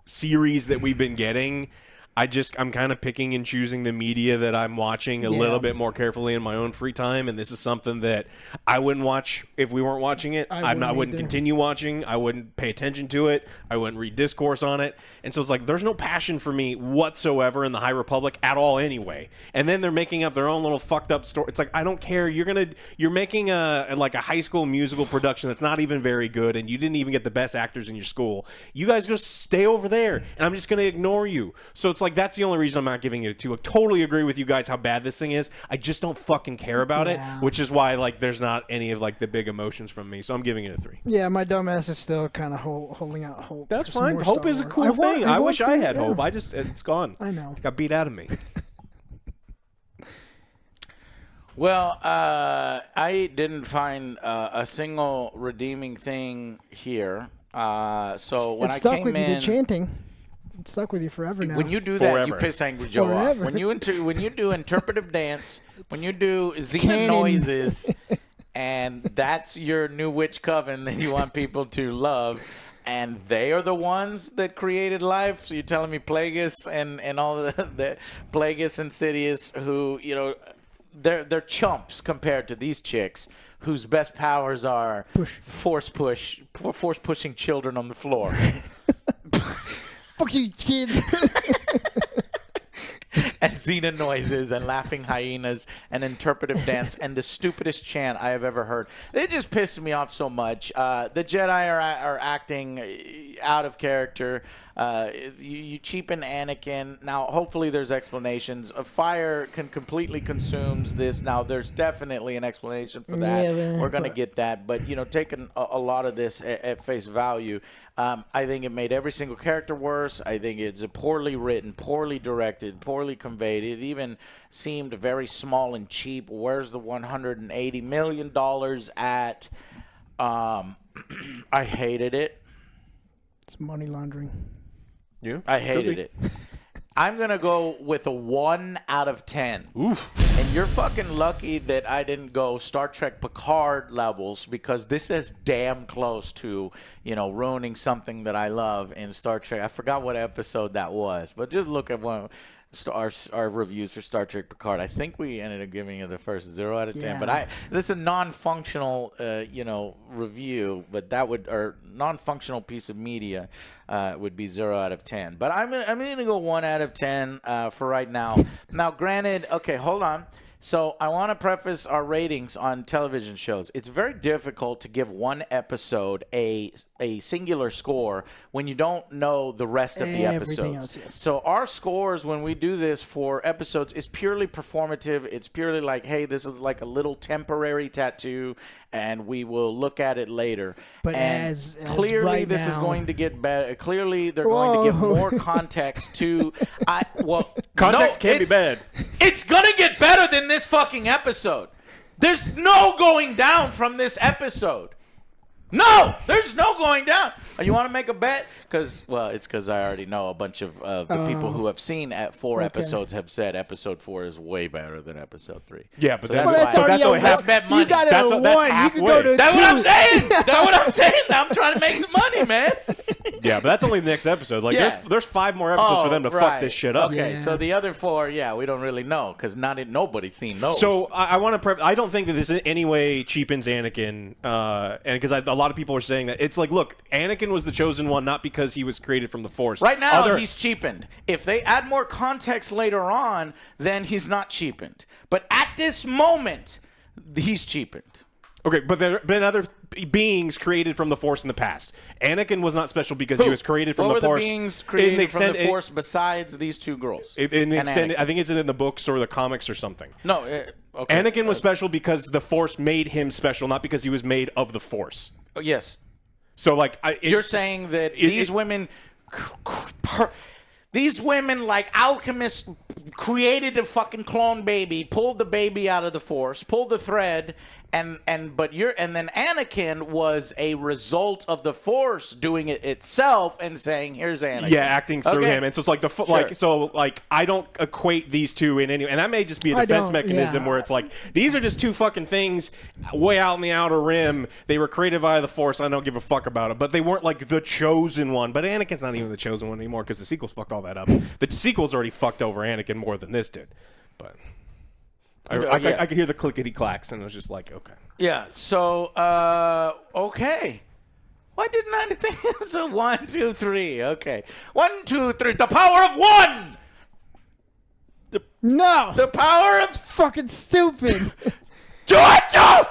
series that we've been getting, I'm kind of picking and choosing the media that I'm watching a little bit more carefully in my own free time, and this is something that I wouldn't watch if we weren't watching it. I wouldn't continue watching. I wouldn't pay attention to it. I wouldn't read discourse on it. And so it's like there's no passion for me whatsoever in the High Republic at all anyway. And then they're making up their own little fucked up story. It's like, I don't care. You're making a High School Musical production that's not even very good, and you didn't even get the best actors in your school. You guys go stay over there, and I'm just going to ignore you. So it's like, that's the only reason I'm not giving it a 2. I totally agree with you guys how bad this thing is. I just don't fucking care about it, which is why like there's not any of like the big emotions from me. So I'm giving it a 3. Yeah, my dumbass is still kind of holding out hope. That's fine. Hope is a cool thing. I wish I had hope. It's gone. I know. It got beat out of me. Well, I didn't find a single redeeming thing here. So when I came in, the chanting. It's stuck with you forever now. When you do that, you piss AngryJoe off. When you do interpretive dance, when you do Xena noises, and that's your new witch coven that you want people to love, and they are the ones that created life. So you're telling me Plagueis and all the Plagueis and Sidious, who they're chumps compared to these chicks whose best powers are force pushing children on the floor. Fuck you, kids. And Xena noises and laughing hyenas and interpretive dance and the stupidest chant I have ever heard. They just pissed me off so much. The Jedi are acting out of character. You cheapen Anakin. Now, hopefully there's explanations. Fire completely consumes this. Now, there's definitely an explanation for that. Yeah, we're going to get that. But, taking a lot of this at face value, I think it made every single character worse. I think it's poorly written, poorly directed, poorly conveyed. It even seemed very small and cheap. Where's the $180 million at? I hated it. It's money laundering. Yeah, I hated it. I'm going to go with a 1 out of 10. Oof. And you're fucking lucky that I didn't go Star Trek Picard levels, because this is damn close to, ruining something that I love in Star Trek. I forgot what episode that was, but just look at our reviews for Star Trek Picard. I think we ended up giving it the first 0 out of 10. Yeah. But this is a non-functional, review. But or non-functional piece of media would be 0 out of 10. But I'm gonna go 1 out of 10 for right now. Now, granted, okay, hold on. So I want to preface our ratings on television shows. It's very difficult to give one episode a singular score when you don't know the rest of the episodes. Else, yes. So our scores when we do this for episodes is purely performative. It's purely like, hey, this is like a little temporary tattoo, and we will look at it later. But and as clearly right this now, is going to get better. Clearly they're going to give more context to. Context can't be bad. It's gonna get better than this fucking episode. There's no going down from this episode. No, there's no going down. You want to make a bet? It's because I already know a bunch of the people who have seen at 4 episodes have said episode 4 is way better than episode 3. Yeah, but so that's only half. Bet money. You got that's halfway. That's what I'm saying. That's what I'm saying. I'm trying to make some money, man. Yeah, but that's only the next episode. Like, there's 5 more episodes for them to fuck this shit up. Okay, so the other 4, we don't really know because nobody's seen those. So I want to. I don't think that this in any way cheapens Anakin, and because a lot of people are saying that it's like, look, Anakin was the chosen one not because he was created from the Force. Right now, he's cheapened. If they add more context later on, then he's not cheapened. But at this moment, he's cheapened. Okay, but there have been other beings created from the Force in the past. Anakin was not special because he was created from the Force. What were the beings created from the Force besides these 2 girls? I think it's in the books or the comics or something. No, okay. Anakin was special because the Force made him special, not because he was made of the Force. Yes. So, like, you're saying that these women, like alchemists, created a fucking clone baby, pulled the baby out of the Force, pulled the thread, and then Anakin was a result of the Force doing it itself and saying, "Here's Anakin." Yeah, acting through him, and so it's like I don't equate these two in any, and that may just be a defense mechanism where it's like these are just two fucking things way out in the outer rim. They were created via the Force. I don't give a fuck about it, but they weren't like the chosen one. But Anakin's not even the chosen one anymore because the sequels fucked all that up. The sequels already fucked over Anakin more than this did, but. I could hear the clickety clacks, and it was just like, okay. Yeah. So, okay. Why didn't I think? So 1, 2, 3. Okay. 1, 2, 3. The power of one. No. The power of fucking stupid. Georgia.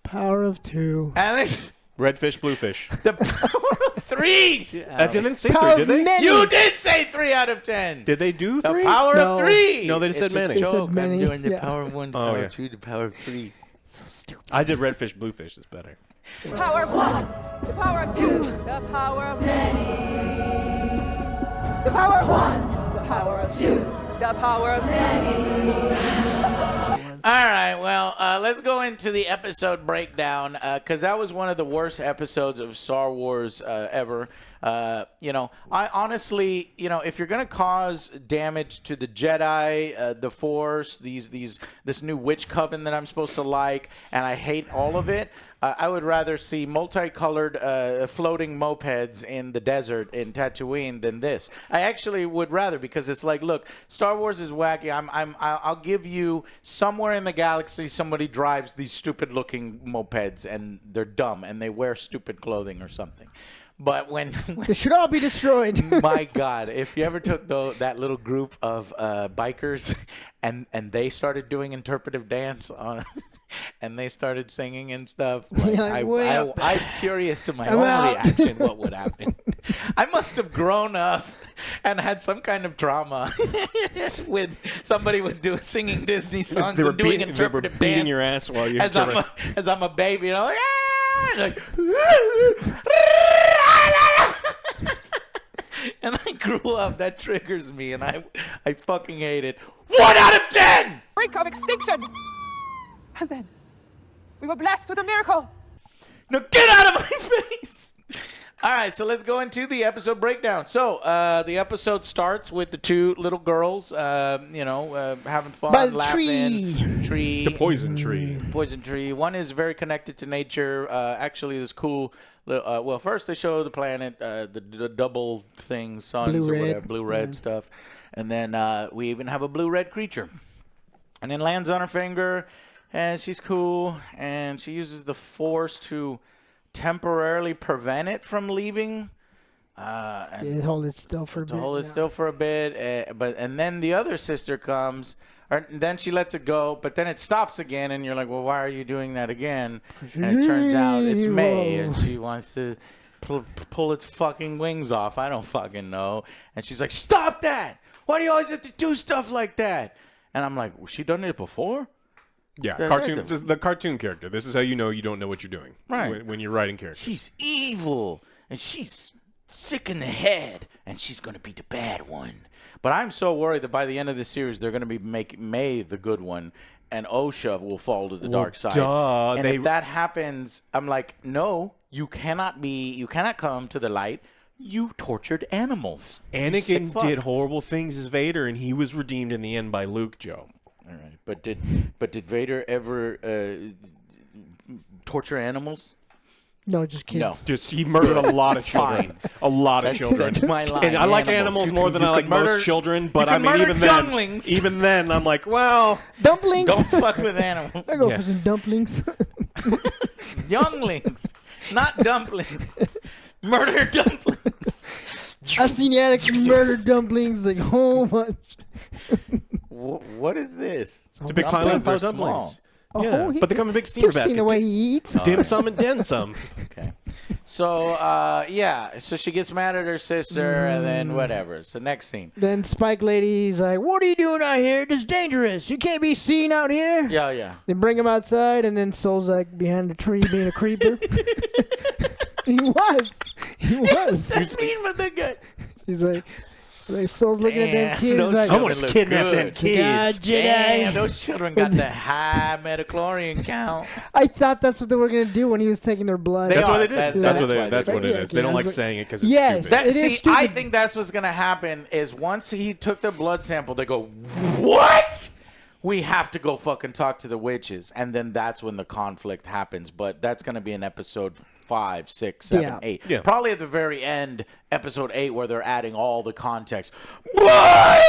Power of 2. Alex. Red fish, blue fish. The power of 3. I didn't say Power 3, did they? many. You did say 3 out of 10. Did they do 3? The power of 3. No, they just said many. They said many. I'm doing the Yeah. power of 1, the power of 2, the power of 3. So stupid. I did red fish, blue fish. That's better. The power of 1. The power of 2. The power of many. The power of 1. The power of 2. The power of many. All right, well, let's go into the episode breakdown because that was one of the worst episodes of Star Wars ever. I honestly, if you're gonna cause damage to the Jedi, the Force, this new witch coven that I'm supposed to like, and I hate all of it, I would rather see multicolored floating mopeds in the desert in Tatooine than this. I actually would rather, because it's like, look, Star Wars is wacky. I'll give you somewhere in the galaxy somebody drives these stupid-looking mopeds and they're dumb and they wear stupid clothing or something. But when they should all be destroyed. My God, if you ever took that little group of bikers and they started doing interpretive dance on, and they started singing and stuff, like, I'm curious to my own reaction what would happen. I must have grown up and had some kind of trauma with somebody was singing Disney songs and doing interpretive beating dance your ass while you're as I'm a baby, like, and I grew up. That triggers me, and I fucking hate it. 1 out of 10. Brink of extinction. And then we were blessed with a miracle. No, get out of my face. All right, so let's go into the episode breakdown. So the episode starts with the 2 little girls, having fun, by the laughing. Tree. The poison tree. Poison tree. One is very connected to nature. Actually, this cool. Well, first they show the planet, the double thing, suns blue, or red. whatever, blue-red stuff, and then we even have a blue-red creature, and it lands on her finger, and she's cool, and she uses the Force to temporarily prevent it from leaving. Hold it still for a bit. Hold it still for a bit, and then the other sister comes. And then she lets it go, but then it stops again, and you're like, well, why are you doing that again? And it turns out it's May, and she wants to pull its fucking wings off. I don't fucking know. And she's like, stop that! Why do you always have to do stuff like that? And I'm like, well, she done it before? Yeah, the cartoon character. This is how you know you don't know what you're doing. Right. When you're writing characters. She's evil, and she's sick in the head, and she's going to be the bad one. But I'm so worried that by the end of the series, they're going to be making May the good one, and Osha will fall to the dark side. And if that happens, I'm like, no, you cannot come to the light. You tortured animals. Anakin did horrible things as Vader, and he was redeemed in the end by Luke, Joe. All right, but did Vader ever torture animals? No, just kids. No, he murdered a lot of children. A lot of children. That's my line. And I like animals more than I like most children, but I mean, even then, I'm like, well, dumplings. Don't fuck with animals. I go for some dumplings. Younglings, not dumplings. Murder dumplings. I've seen addicts murder dumplings like whole bunch. What is this? It's a big pile of dumplings. Yeah, but they come in big steamer baskets. You've seen the way he eats. Dim sum and den some. Okay. So, so she gets mad at her sister, and then whatever. It's the next scene. Then Spike Lady's like, what are you doing out here? It's dangerous. You can't be seen out here. Yeah. They bring him outside, and then Soul's like behind the tree being a creeper. He was. What's that mean with that guy? He's like, Like, Soul's looking at them Damn, kids those like, children Someone's look kidnapped them good. kids. God, Jedi. Damn, those children got the high metachlorian count. I thought that's what they were gonna do when he was taking their blood. They That's what are. they did. That- That's that what is they. why That's they what do it it. is. They don't Okay, like I was saying it because it's Yes. stupid. It is See, stupid. I think that's what's gonna happen is once he took the blood sample, they go, what? We have to go fucking talk to the witches, and then that's when the conflict happens. But that's gonna be in episode 5, 6, 7, Yeah. 8. Yeah. Probably at the very end, episode 8, where they're adding all the context. What?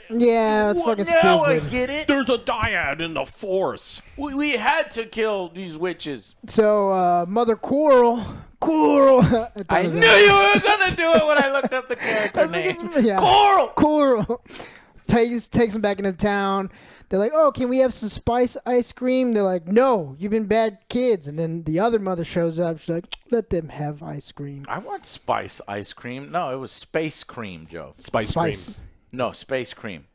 Yeah, it's fucking Now I stupid. get it. There's a dyad in the Force. We had to kill these witches. So, Mother Coral. I knew you were gonna do it when I looked up the character name. Yeah. Coral. Paige takes him back into town. They're like, oh, can we have some spice ice cream? They're like, no, you've been bad kids. And then the other mother shows up. She's like, let them have ice cream. I want spice ice cream. No, it was space cream, Joe. Spice cream. No, space cream.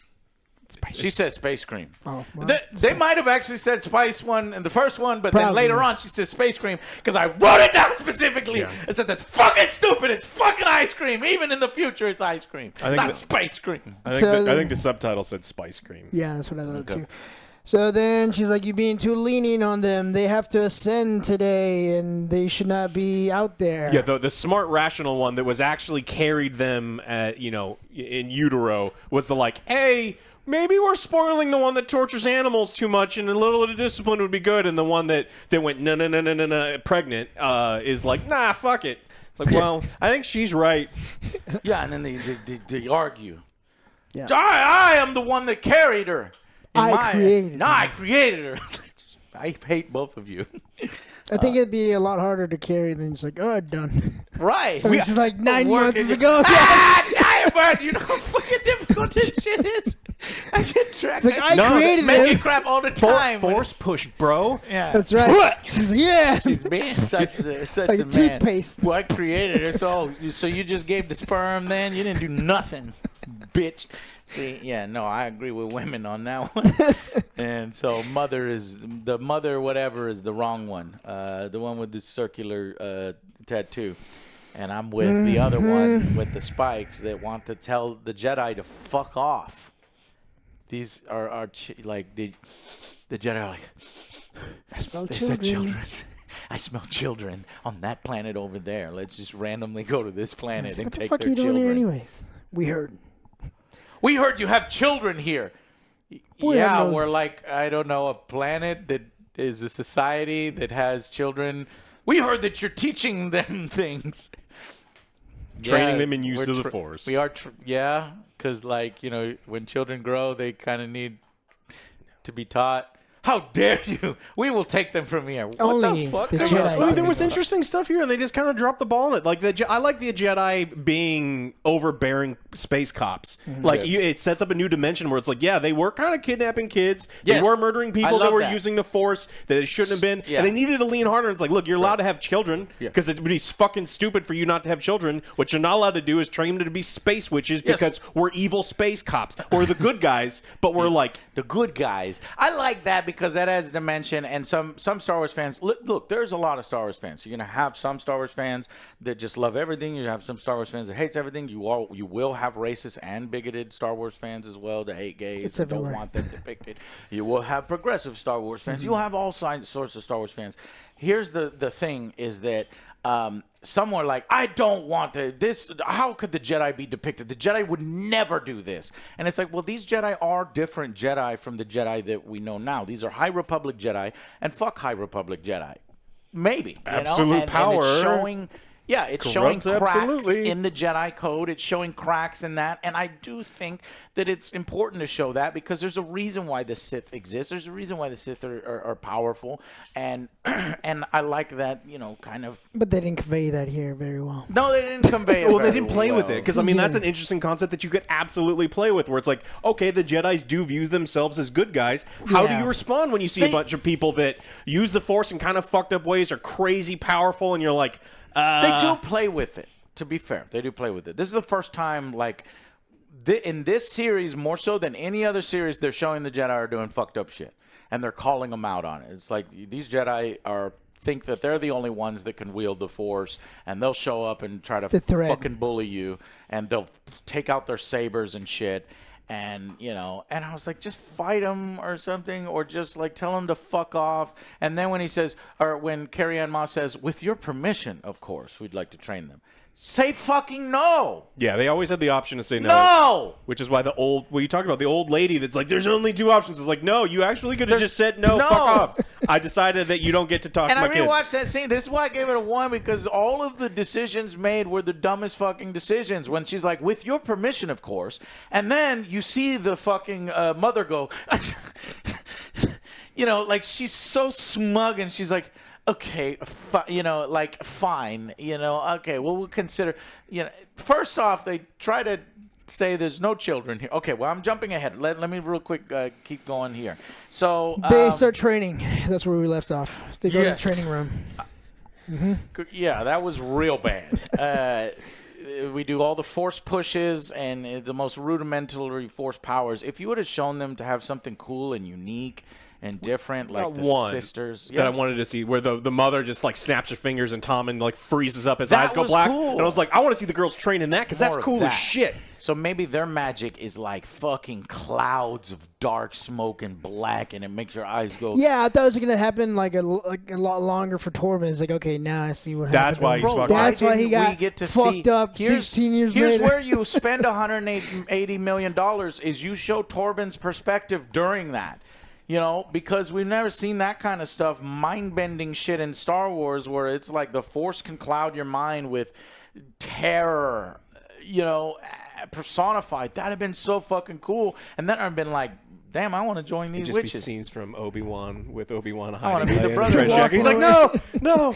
She said space cream. Oh, well, they might have actually said spice one in the first one, but then Probably. later on she said space cream because I wrote it down specifically. Yeah. It said that's fucking stupid. It's fucking ice cream. Even in the future, it's ice cream. I think Not that- space cream. I So- think the subtitle said spice cream. Yeah, that's what I thought too. So then she's like, you're being too lenient on them. They have to ascend today, and they should not be out there. Yeah, the smart, rational one that was actually carried them, in utero was the like, hey, maybe we're spoiling the one that tortures animals too much, and a little bit of discipline would be good. And the one that went no, pregnant is like, nah, fuck it. It's like, well, I think she's right. Yeah, and then they argue. Yeah. I am the one that carried her. I created her. I created her. I hate both of you. I think it'd be a lot harder to carry than just like, oh, done. Right. This is like 9 months Working- ago. Giant bird. You know how fucking difficult this shit is. I get tracked. It's like, I created Making him. crap all the time. Force push, bro. Yeah. That's right. She's like, yeah. She's being such Like a a man. toothpaste. Well, I created her. So you just gave the sperm then? You didn't do nothing, bitch. See, yeah, no, I agree with women on that one. And so mother is the wrong one. The one with the circular tattoo. And I'm with the other one with the spikes that want to tell the Jedi to fuck off. These are like the Jedi are like, I smell they children. said children. I smell children on that planet over there. Let's just randomly go to this planet and What the take fuck are their you doing children. here anyways? We heard. We heard you have children here. We Yeah, have no- we're like, I don't know, a planet that is a society that has children. We heard that you're teaching them things. Training them in use we're of the Force. We are, yeah, because like, when children grow, they kind of need to be taught. How dare you? We will take them from here. What Only the fuck? the are you Jedi. talking I mean, there was about? interesting stuff here, and they just kind of dropped the ball on it. Like I like the Jedi being overbearing space cops. Like it sets up a new dimension where it's like, yeah, they were kind of kidnapping kids. They Yes. were murdering I people that love were that. using the Force that they shouldn't have been. Yeah. And they needed to lean harder. It's like, look, you're allowed to have children Yeah. because it would be fucking stupid for you not to have children. What you're not allowed to do is train them to be space witches Yes. because we're evil space cops. We're the good guys, but we're like, The good guys. I like that because that adds dimension. And some Star Wars fans, look, there's a lot of Star Wars fans. You're gonna have some Star Wars fans that just love everything. You have some Star Wars fans that hates everything. You will have racist and bigoted Star Wars fans as well that hate gays. It's and don't everywhere. want them depicted. You will have progressive Star Wars fans. You'll have all sorts of Star Wars fans. Here's the thing is that some were like, I don't want this. How could the Jedi be depicted? The Jedi would never do this. And it's like, well, these Jedi are different Jedi from the Jedi that we know now. These are High Republic Jedi, and fuck High Republic Jedi. Maybe. You Absolute know? And power. it's showing... Yeah, it's showing Corrupts cracks absolutely. in the Jedi Code. It's showing cracks in that. And I do think that it's important to show that because there's a reason why the Sith exists. There's a reason why the Sith are powerful. And and I like that, kind of... But they didn't convey that here very well. No, they didn't convey it well, they very didn't play with it because I mean that's Yeah. an interesting concept that you could absolutely play with. Where it's like, okay, the Jedi's do view themselves as good guys. How do Yeah. you respond when you see a bunch of people that use the Force in kind of fucked up ways, are crazy powerful, and you're like, They do play with it, to be fair. They do play with it. This is the first time, like, in this series, more so than any other series, they're showing the Jedi are doing fucked up shit. And they're calling them out on it. It's like, these Jedi are think that they're the only ones that can wield the Force, and they'll show up and try to fucking bully you, and they'll take out their sabers and shit. And, you know, and I was like, just fight him or something, or just, like, tell him to fuck off. And then when he says, or when Carrie-Anne Moss says, with your permission, of course, we'd like to train them. Say fucking no. Yeah, they always had the option to say no. No! Which is why you talked about the old lady that's like, there's only 2 options. It's like, no, you actually could have just said no, fuck off. I decided that you don't get to talk to my kids. And I rewatched that scene. This is why I gave it a 1, because all of the decisions made were the dumbest fucking decisions. When she's like, with your permission, of course. And then you see the fucking mother go, you know, like she's so smug and she's like, okay, you know, like, fine, you know, okay, well, we'll consider, you know, first off, they try to say there's no children here. Okay, well, I'm jumping ahead. Let me real quick keep going here. So they start training. That's where we left off. They go to the training room. Yeah, that was real bad. We do all the force pushes and the most rudimentary force powers. If you would have shown them to have something cool and unique and different, like the sisters that I wanted to see, where the mother just like snaps her fingers and Tommen like freezes up, his eyes go black, cool. And I was like, I want to see the girls training that because that's cool as shit. So maybe their magic is like fucking clouds of dark smoke and black, and it makes your eyes go. Yeah, I thought it was gonna happen like a lot longer for Torben. It's like, okay, now I see what happened. That's why he's fucked. That's why he got fucked up 16 years later. Here's where you spend $180 million is you show Torben's perspective during that. You know, because we've never seen that kind of stuff, mind-bending shit in Star Wars, where it's like the Force can cloud your mind with terror, you know, personified. That'd have been so fucking cool. And then I've been like, damn, I want to join these just witches. Be scenes from Obi-Wan with Obi-Wan hiding. I want to be the brother. He's like, no, no.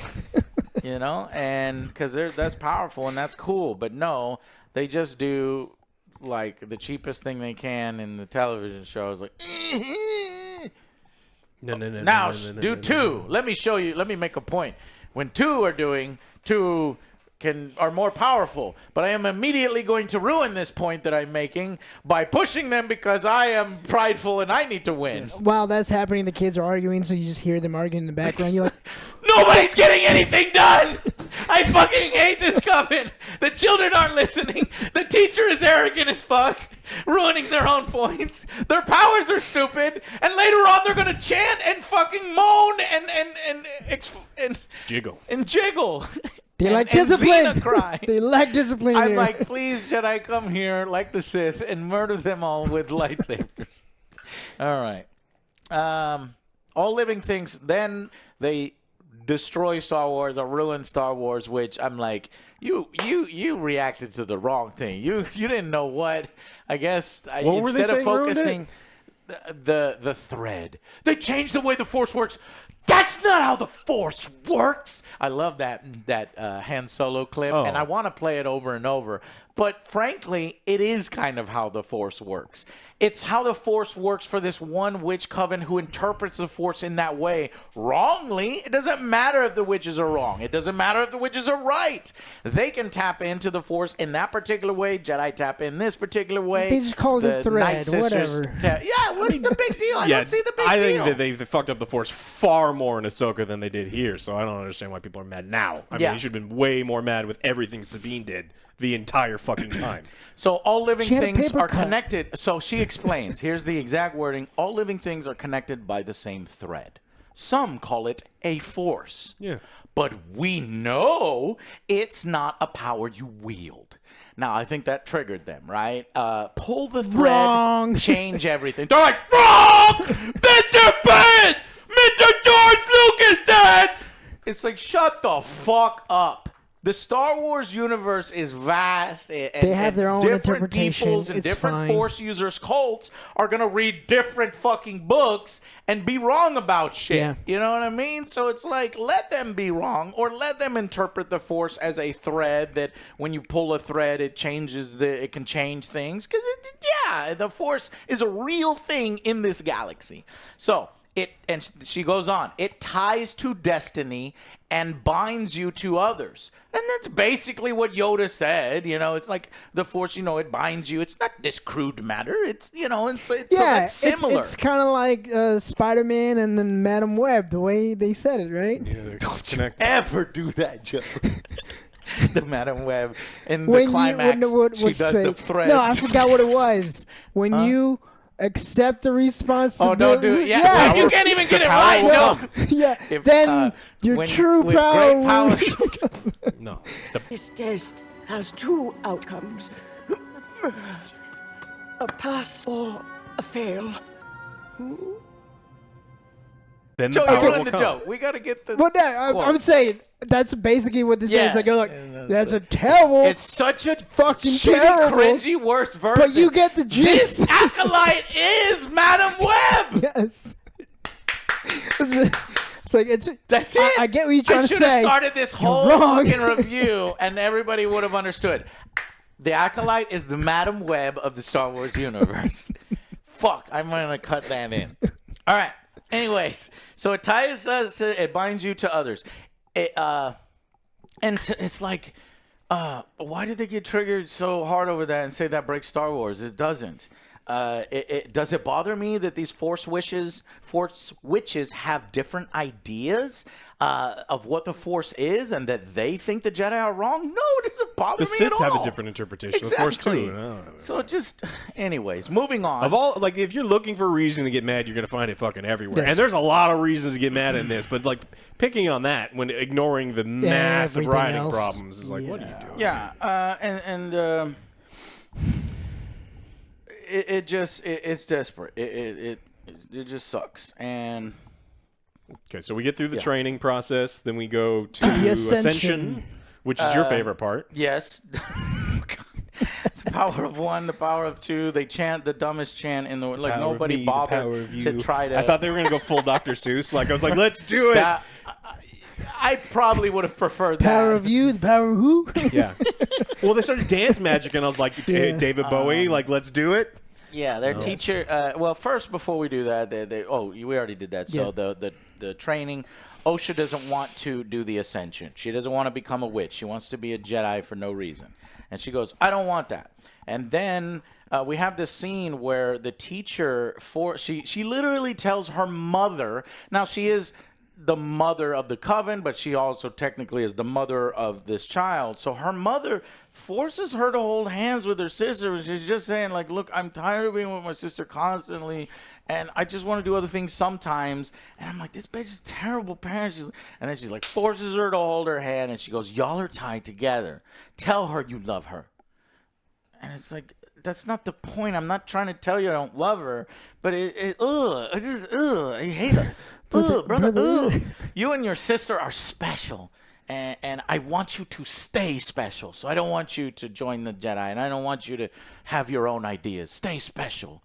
You know, and because that's powerful and that's cool. But no, they just do like the cheapest thing they can in the television shows, like. No. Now do 2. Let me show you. Let me make a point. When 2 are doing 2 are more powerful, but I am immediately going to ruin this point that I'm making by pushing them because I am prideful and I need to win. While that's happening, the kids are arguing, so you just hear them arguing in the background. You're like, nobody's getting anything done. I fucking hate this coven. The children aren't listening. The teacher is arrogant as fuck, ruining their own points. Their powers are stupid, and later on they're gonna chant and fucking moan and jiggle and jiggle. They like discipline. Cry. They lack discipline. I'm like, please, Jedi, come here like the Sith and murder them all with lightsabers. All right. All living things. Then they destroy Star Wars or ruin Star Wars, which I'm like, you reacted to the wrong thing. You didn't know what. I guess instead of focusing the thread, they changed the way the Force works. That's not how the Force works. I love that Han Solo clip, and I want to play it over and over. But frankly, it is kind of how the Force works. It's how the Force works for this one witch coven who interprets the Force in that way wrongly. It doesn't matter if the witches are wrong. It doesn't matter if the witches are right. They can tap into the Force in that particular way. Jedi tap in this particular way. They just call it a thread, whatever. Yeah, what's the big deal? I don't see the big deal. I think that they fucked up the Force far more in Ahsoka than they did here, so I don't understand why people are mad now. I mean, you should have been way more mad with everything Sabine did the entire fucking time. So all living things are connected. So she explains. Here's the exact wording. All living things are connected by the same thread. Some call it a force. Yeah. But we know it's not a power you wield. Now, I think that triggered them, right? Pull the thread, Wrong. Change everything. They're like, wrong! Mr. Pitt! Mr. George Lucas said! It's like, shut the fuck up. The Star Wars universe is vast. And they have their own different interpretation. peoples and it's different fine. Force users, cults, are going to read different fucking books and be wrong about shit. Yeah. You know what I mean? So it's like, let them be wrong, or let them interpret the Force as a thread that when you pull a thread, it can change things. Because, the Force is a real thing in this galaxy. So she goes on, it ties to destiny and binds you to others. And that's basically what Yoda said. It's like the Force, it binds you. It's not this crude matter. It's, so it's similar. It's kind of like Spider-Man and then Madam Web, the way they said it, right? Yeah, Don't you ever do that, Joe. The Madam Web in the climax, she does the threads. No, I forgot what it was. When you accept the responsibility. Oh, don't do it. Yeah. You can't even get it right, no. Yeah. Then your true power. Great power. No. This test has two outcomes. A pass or a fail. Then the Joe, power you're will running the come. joke. We got to get the. Well, I'm saying that's basically what this is. I go like, that's a terrible. It's such a fucking shitty, terrible, cringy, worse version. But you get the gist. This Acolyte is Madam Web. Yes. It's like That's it. I get what you're trying to say. I should have started this whole wrong. fucking review, and everybody would have understood. The Acolyte is the Madam Web of the Star Wars universe. Fuck, I'm gonna cut that in. All right. Anyways, so it ties us. It binds you to others. It's like, why did they get triggered so hard over that and say that breaks Star Wars? It doesn't. Does it bother me that these Force witches have different ideas of what the Force is, and that they think the Jedi are wrong? No, it doesn't bother The me Sith at all. have a different interpretation. Exactly. The Force too. So just, anyways, moving on. Of all, like, if you're looking for a reason to get mad, you're gonna find it fucking everywhere. Yes. And there's a lot of reasons to get mad in this, but like picking on that when ignoring the massive everything writing else. problems is like, what are you doing? Yeah, it's desperate. It just sucks. And Okay, so we get through the training process, then we go to The Ascension, which is your favorite part. yes, the power of one, the power of two. They chant the dumbest chant in the like. Power of Nobody me, the power bothered of you. to try to. I thought they were gonna go full Dr. Seuss. Like I was like, let's do it. that, I probably would have preferred that. Power of you, the power of who? Yeah. Well, they started dance magic, and I was like, hey, David Bowie, like, let's do it. Yeah, their teacher. Well, first, before we do that, we already did that. So the training. Osha doesn't want to do the Ascension. She doesn't want to become a witch. She wants to be a Jedi for no reason. And she goes, I don't want that. And then we have this scene where the teacher she literally tells her mother. Now she is the mother of the coven, but she also technically is the mother of this child. So her mother forces her to hold hands with her sister, and she's just saying, like, look, I'm tired of being with my sister constantly, and I just want to do other things sometimes. And I'm like, this bitch is a terrible parent. And then she like forces her to hold her hand, and she goes, y'all are tied together. Tell her you love her. And it's like, that's not the point. I'm not trying to tell you I don't love her, but I hate her. Brother, you and your sister are special, and I want you to stay special. So I don't want you to join the Jedi, and I don't want you to have your own ideas. Stay special.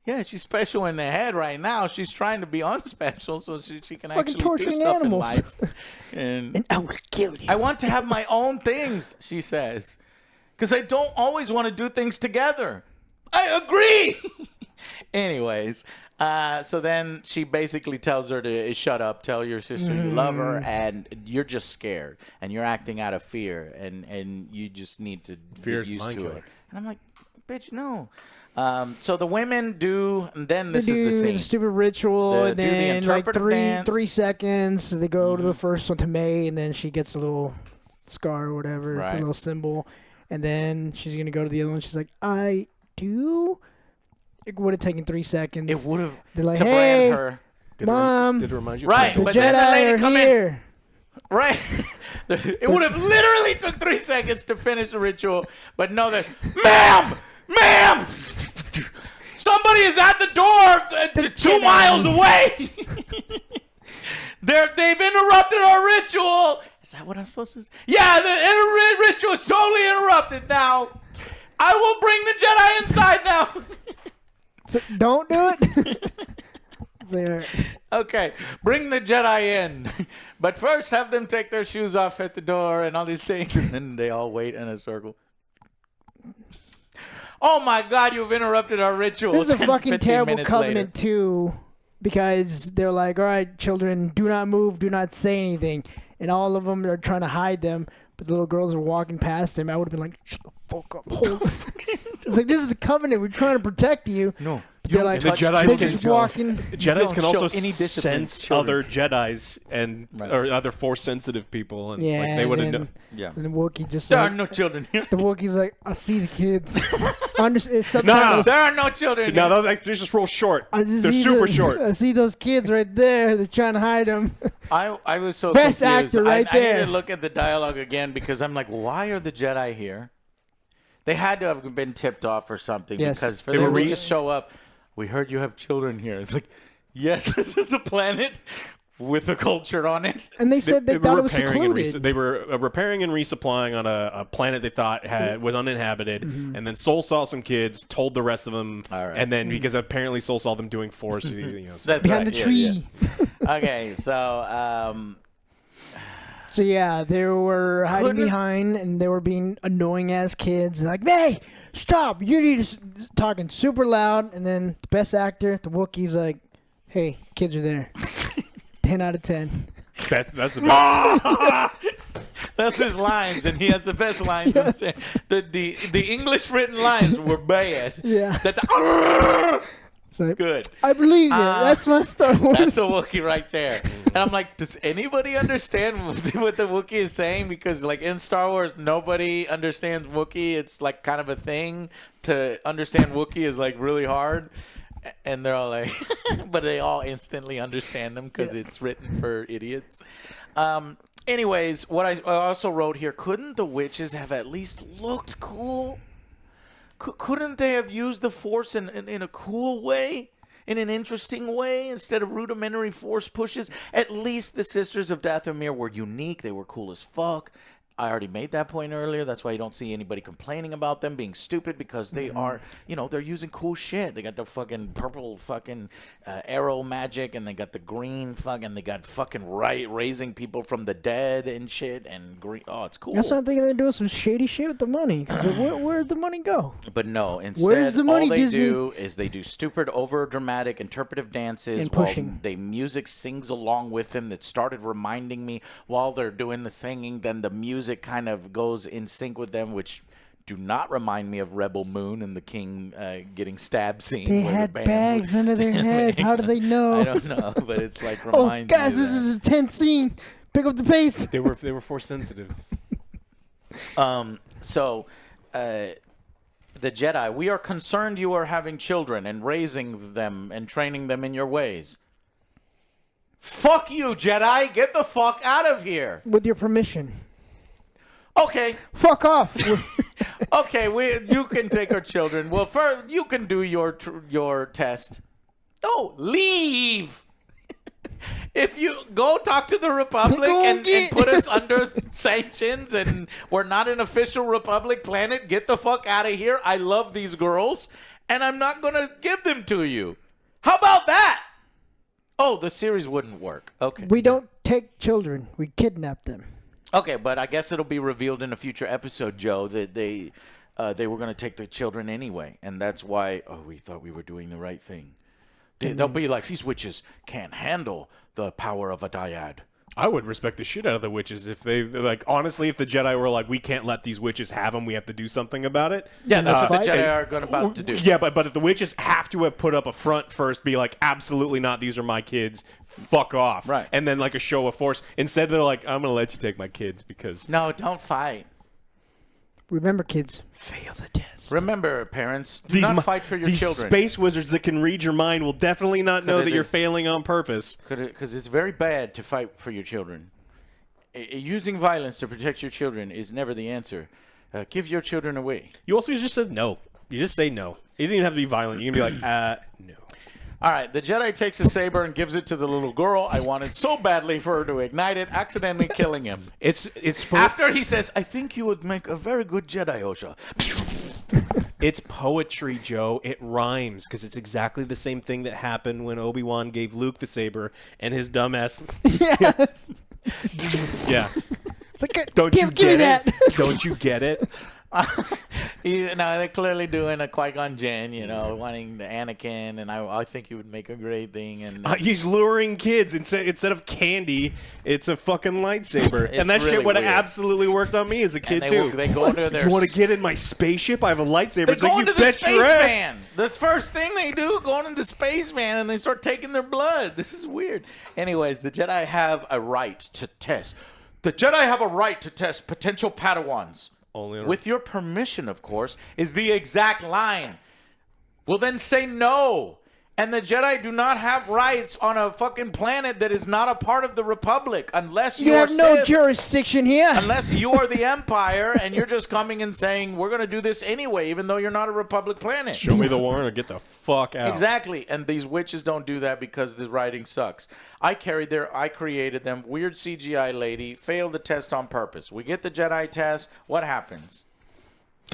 Yeah, she's special in the head right now. She's trying to be unspecial so she can Fucking actually do torturing stuff animals. in life. And I will kill you. I want to have my own things, she says, because I don't always want to do things together. I agree. Anyways, so then she basically tells her to shut up, tell your sister you love her, and you're just scared, and you're acting out of fear, and you just need to Fear get is used mind to killer. it. And I'm like, bitch, no. So the women do, and then this They do is the scene. the stupid ritual, and do the then like interpretive dance. 3 seconds. They go to the first one to May, and then she gets a little scar or whatever, Right. the little symbol, and then she's gonna go to the other one. She's like, I do. It would have taken 3 seconds. It would have They're like, to hey, brand her. Mom, Did it remind you? Right, the but then the Jedi lady are come in. here. Right. It would have literally took 3 seconds to finish the ritual, but no, ma'am, somebody is at the door 2 miles away. They've interrupted our ritual. Is that what I'm supposed to say? Yeah, the ritual is totally interrupted now. I will bring the Jedi inside now. So don't do it. It's like, all right. Okay, bring the Jedi in. But first, have them take their shoes off at the door and all these things, and then they all wait in a circle. Oh my God, you've interrupted our ritual. This is a 10, fucking 15 terrible minutes Covenant later. 2 because they're like, all right, children, do not move, do not say anything. And all of them are trying to hide them, but the little girls are walking past them. I would have been like, shut the fuck up. It's like, this is the Covenant. We're trying to protect you. No. They're like, the Jedi just walking. Jedi's can also any discipline sense children. other Jedis and or other Force-sensitive people, and Yeah, like they wouldn't know. Yeah. And the Wookiee just There like, are no children here. the Wookiee's like, I see the kids. No, Subtitles. There are no children here. No, they're just real short. I just They're see super the- short. I see those kids right there. They're trying to hide them. I was so Best confused. actor right I there. need to look at the dialogue again because I'm like, why are the Jedi here? They had to have been tipped off or something Yes. because for They them were to just show up. We heard you have children here. It's like, yes, this is a planet with a culture on it. And they said they thought it was secluded. They were repairing and resupplying on a planet they thought was uninhabited, and then Soul saw some kids, told the rest of them, All right. and then because apparently Soul saw them doing Force, so That's Behind right, the yeah, tree. yeah. Okay, so So yeah, they were hiding Couldn't- behind, and they were being annoying ass kids. Like, hey, stop! You need to talking super loud. And then the best actor, the Wookiee's like, hey, kids are there. 10 out of 10. that's the best. that's his lines, and he has the best lines. Yes. The English written lines were bad. Yeah. It's like, Good. I believe you. That's my Star Wars. That's a Wookiee right there. And I'm like, does anybody understand what the Wookiee is saying? Because, like, in Star Wars, nobody understands Wookiee. It's, like, kind of a thing. To understand Wookiee is, like, really hard. And they're all like, but they all instantly understand them because it's written for idiots. Anyways, what I also wrote here, couldn't the witches have at least looked cool? Couldn't they have used the Force in a cool way? In an interesting way instead of rudimentary Force pushes? At least the Sisters of Dathomir were unique. They were cool as fuck. I already made that point earlier. That's why you don't see anybody complaining about them being stupid because they are, they're using cool shit. They got the fucking purple fucking arrow magic, and they got the green fucking, they got fucking raising people from the dead and shit, and green. Oh, it's cool. That's what I'm thinking. They're doing some shady shit with the money. Cause where'd the money go? But no, instead, Where's the money, all they Disney? do is they do stupid, over-dramatic, interpretive dances And while pushing. the music sings along with them. That started reminding me while they're doing the singing, then the music kind of goes in sync with them, which do not remind me of Rebel Moon and the King getting stabbed scene. They where had the band bags was- under their heads. How do they know? I don't know, but it's like Oh, reminds guys, me of this that. is a tense scene. Pick up the pace. They were Force sensitive. So, the Jedi, we are concerned you are having children and raising them and training them in your ways. Fuck you, Jedi! Get the fuck out of here! With your permission. Okay, Fuck off. okay, you can take our children. Well, first, you can do your test. Oh, leave! If you go talk to the Republic Go and get- put us under sanctions and we're not an official Republic planet, get the fuck out of here. I love these girls and I'm not going to give them to you. How about that? Oh, the series wouldn't work. Okay. We don't take children. We kidnap them. Okay, but I guess it'll be revealed in a future episode, Joe, that they were going to take the children anyway. And that's why, we thought we were doing the right thing. They'll be like, these witches can't handle the power of a dyad. I would respect the shit out of the witches if they're like, honestly, if the Jedi were like, we can't let these witches have them, we have to do something about it. Yeah, that's what the fight? Jedi are about to do. Yeah, but if the witches have to have put up a front first, be like, absolutely not, these are my kids, fuck off. Right. And then like a show of force. Instead, they're like, I'm going to let you take my kids because... No, don't fight. Remember, kids, fail the test. Remember, parents, do not fight for your these children. space wizards that can read your mind will definitely not know it that you're is. failing on purpose. Because it's very bad to fight for your children. Using violence to protect your children is never the answer. Give your children away. You also just said no. You just say no. It didn't even have to be violent. You can be like, no. All right, the Jedi takes a saber and gives it to the little girl. I wanted so badly for her to ignite it, accidentally killing him. It's After he says, I think you would make a very good Jedi, Osha. It's poetry, Joe. It rhymes because it's exactly the same thing that happened when Obi-Wan gave Luke the saber and his dumbass. Yes. Yeah. It's like, Don't you give me get it? that. Don't you get it? They're clearly doing a Qui-Gon Jinn, wanting the Anakin, and I think he would make a great thing. And he's luring kids instead of candy, it's a fucking lightsaber, and that really shit would have weird. absolutely worked on me as a kid they too. They go into their. You want to get in my spaceship? I have a lightsaber. They It's go like, into you the bet space your ass. van. This first thing they do, going into the space van, and they start taking their blood. This is weird. Anyways, the Jedi have a right to test. The Jedi have a right to test potential Padawans. Only with your permission, of course, is the exact line. Well, then say no. And the Jedi do not have rights on a fucking planet that is not a part of the Republic unless You have no Sith. jurisdiction here. Unless you are the Empire and you're just coming and saying, we're going to do this anyway, even though you're not a Republic planet. Show me the warrant or get the fuck out. Exactly. And these witches don't do that because the writing sucks. I created them. Weird CGI lady. Failed the test on purpose. We get the Jedi test. What happens?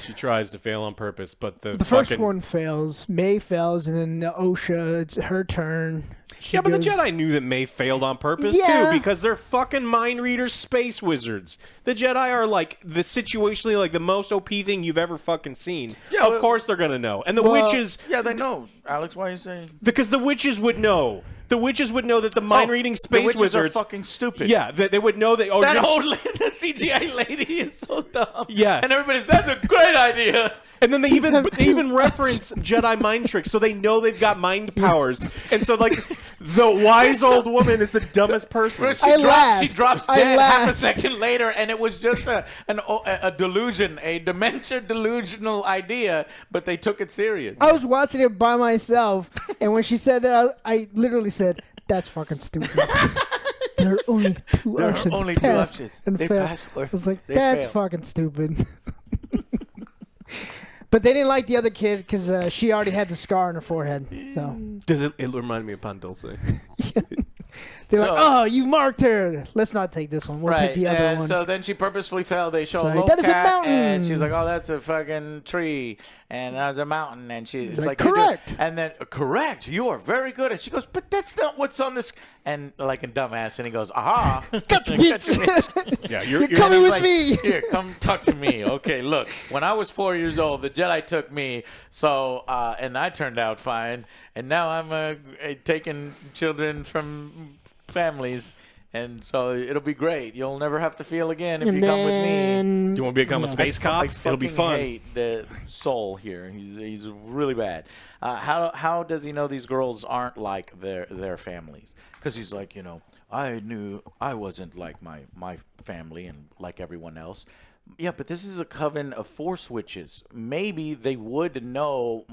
She tries to fail on purpose, but the first one fails. May fails, and then the OSHA, it's her turn. But the Jedi knew that May failed on purpose too, because they're fucking mind readers, space wizards. The Jedi are like the situationally like the most OP thing you've ever fucking seen. Yeah, of course they're gonna know, and the witches. Yeah, they know. Alex, why are you saying? Because the witches would know. The witches would know that the mind-reading space the witches wizards are fucking stupid. Yeah, they would know that. Oh, that old the CGI lady is so dumb. Yeah, and everybody's that's a great idea. And then they even reference Jedi mind tricks, so they know they've got mind powers. And so, like, the wise old woman is the dumbest person. She drops dead half a second later, and it was just a delusion, a dementia delusional idea, but they took it serious. I was watching it by myself, and when she said that, I literally said, "That's fucking stupid." There are only two options. Pass and fail. I was like, "That's fucking stupid." But they didn't like the other kid because she already had the scar on her forehead. So it reminded me of Pandulce. They're like, "Oh, you marked her. Let's not take this one. We'll take the other one." So then she purposefully failed. They show a Sorry, little that is a cat, mountain. and she's like, "Oh, that's a fucking tree, and that's a mountain." And she's like, "Correct." And then, correct. You are very good. And she goes, "But that's not what's on this." And like a dumbass, and he goes, "Aha, got you, bitch." Yeah, you're coming with like, me. Here, come talk to me. Okay, look. When I was 4 years old, the Jedi took me. So, and I turned out fine. And now I'm taking children from families, and so it'll be great. You'll never have to feel again if you come with me. You want to become a space cop? It'll be fun. I hate the soul here. He's really bad. How does he know these girls aren't like their families? Because he's like, I knew I wasn't like my family and like everyone else. Yeah, but this is a coven of Force witches. Maybe they would know.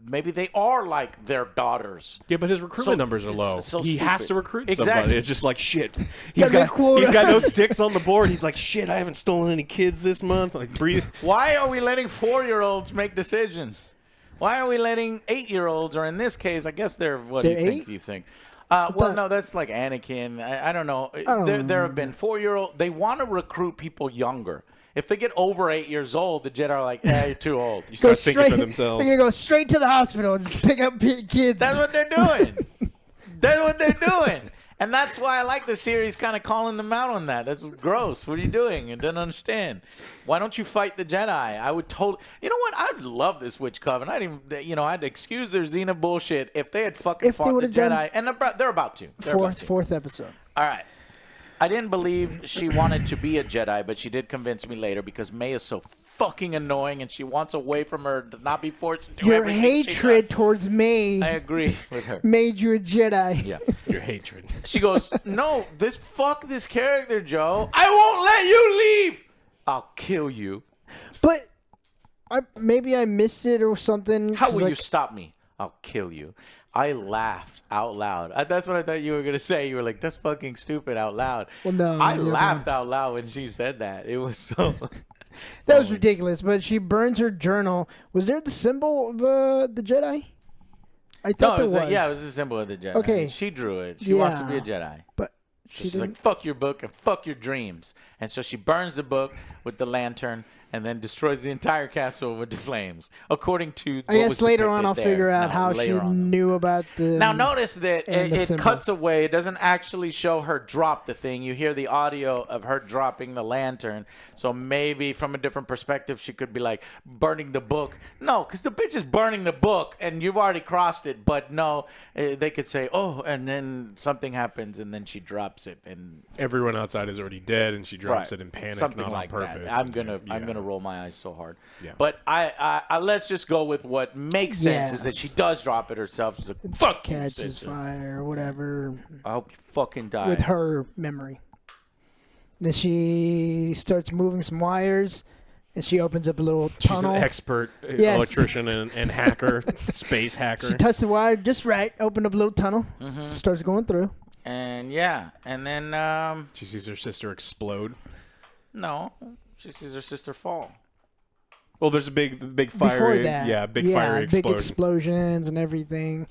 Maybe they are like their daughters. Yeah, but his recruitment numbers are low. He has to recruit somebody. It's just like, shit. He's got no sticks on the board. He's like, shit, I haven't stolen any kids this month. Like, breathe. Why are we letting 4-year-olds make decisions? Why are we letting 8-year-olds, or in this case, I guess they're, what do you think? Well, no, that's like Anakin. I don't know. There have been 4-year-olds. They want to recruit people younger. If they get over 8 years old, the Jedi are like, you're too old. You start thinking for themselves. They're going to go straight to the hospital and just pick up kids. That's what they're doing. That's what they're doing. And that's why I like the series kind of calling them out on that. That's gross. What are you doing? You don't understand. Why don't you fight the Jedi? I would totally... You know what? I'd love this witch coven. I'd excuse their Xena bullshit if they had fucking fought the Jedi. And they're about to. Fourth episode. All right. I didn't believe she wanted to be a Jedi, but she did convince me later because May is so fucking annoying and she wants away from her to not be forced to do everything. Your hatred towards May. I agree with her. Made you a Jedi. Yeah. Your hatred. She goes, no, fuck this character, Joe. I won't let you leave. I'll kill you. But maybe I missed it or something. How will you stop me? I'll kill you. I laughed out loud. That's what I thought you were going to say. You were like, that's fucking stupid out loud. Well, no. I laughed out loud when she said that. It was so... That was ridiculous. But she burns her journal. Was there the symbol of the Jedi? I thought there was. Yeah, it was a symbol of the Jedi. Okay. She drew it. She wants to be a Jedi. But she's like, fuck your book and fuck your dreams. And so she burns the book with the lantern. and then destroys the entire castle with the flames. According to I guess later on I'll figure out how she knew about the. Now notice that it symbol. cuts away. It doesn't actually show her drop the thing. You hear the audio of her dropping the lantern. So maybe from a different perspective, she could be like burning the book. No, because the bitch is burning the book, and you've already crossed it. But no, they could say, oh, and then something happens, and then she drops it, and everyone outside is already dead, and she drops it in panic, something not like on purpose. that. I'm gonna roll my eyes so hard. Yeah. But I let's just go with what makes sense is that she does drop it herself. She's like, fuck you, catches sister. fire or whatever. I hope you fucking die. With her memory. Then she starts moving some wires, and she opens up a little tunnel. She's an expert electrician and hacker, space hacker. She touched the wire just right, opened up a little tunnel, starts going through. And yeah, and then she sees her sister explode. No, she sees her sister fall. Well, there's a big fire. Before that, fiery big explosion. explosions and everything.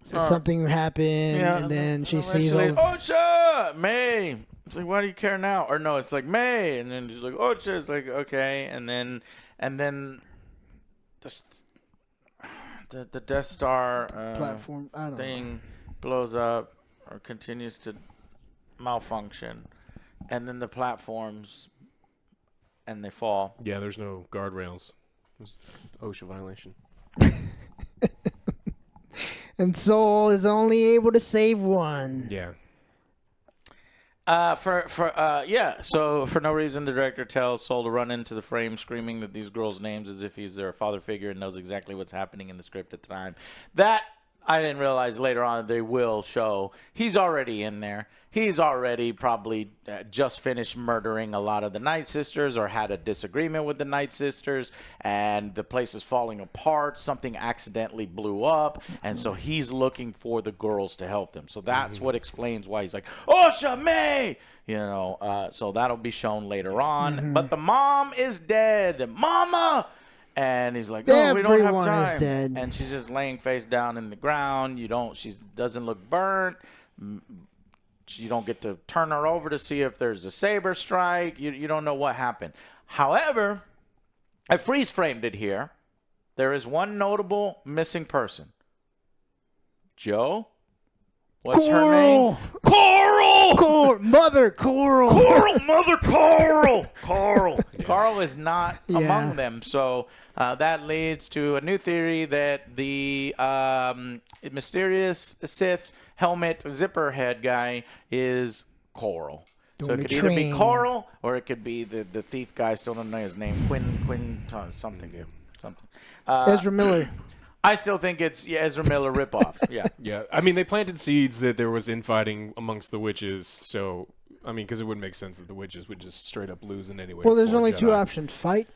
So something happened, and then she sees all. Ocha, May. It's like, why do you care now? Or no, it's like May, and then she's like, Ocha. It's like, okay, and then the Death Star platform thing blows up or continues to malfunction, and then the platforms and they fall. Yeah, there's no guardrails. It was OSHA violation. And Soul is only able to save one. Yeah. So for no reason, the director tells Soul to run into the frame, screaming that these girls' names as if he's their father figure and knows exactly what's happening in the script at the time. That I didn't realize later on they will show. He's already in there. He's already probably just finished murdering a lot of the Night Sisters or had a disagreement with the Night Sisters, and the place is falling apart. Something accidentally blew up, and so he's looking for the girls to help them. So that's what explains why he's like, Osha May! You know, so that'll be shown later on. But the mom is dead. Mama! And he's like, no, we don't have time. Is dead. And she's just laying face down in the ground. She doesn't look burnt. You don't get to turn her over to see if there's a saber strike. You don't know what happened. However, I freeze framed it here. There is one notable missing person. Joe? What's her name? Coral! Mother Coral! Mother Coral! Carl. Carl is not among them. So that leads to a new theory that the mysterious Sith helmet zipper head guy is Coral. So it could either be Coral or it could be the thief guy. Still don't know his name. Quinn something. Ezra Miller. I still think it's Ezra Miller ripoff. Yeah. Yeah. I mean, they planted seeds that there was infighting amongst the witches. So, I mean, because it wouldn't make sense that the witches would just straight up lose in any way. Well, there's only two options. Fight.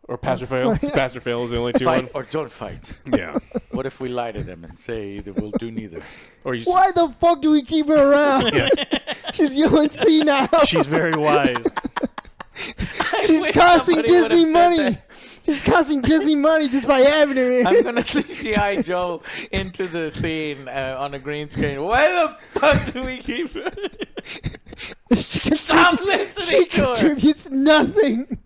Or pass or fail. Pass or fail is the only two. Fight or don't fight. Yeah. What if we lie to them and say that we'll do neither? Or you Why the fuck do we keep her around? She's UNC now. She's very wise. She's costing Disney money. She's costing Disney money just by having her here. I'm going to CGI Joe into the scene on a green screen. Why the fuck do we keep her? Stop listening She to her. contributes nothing.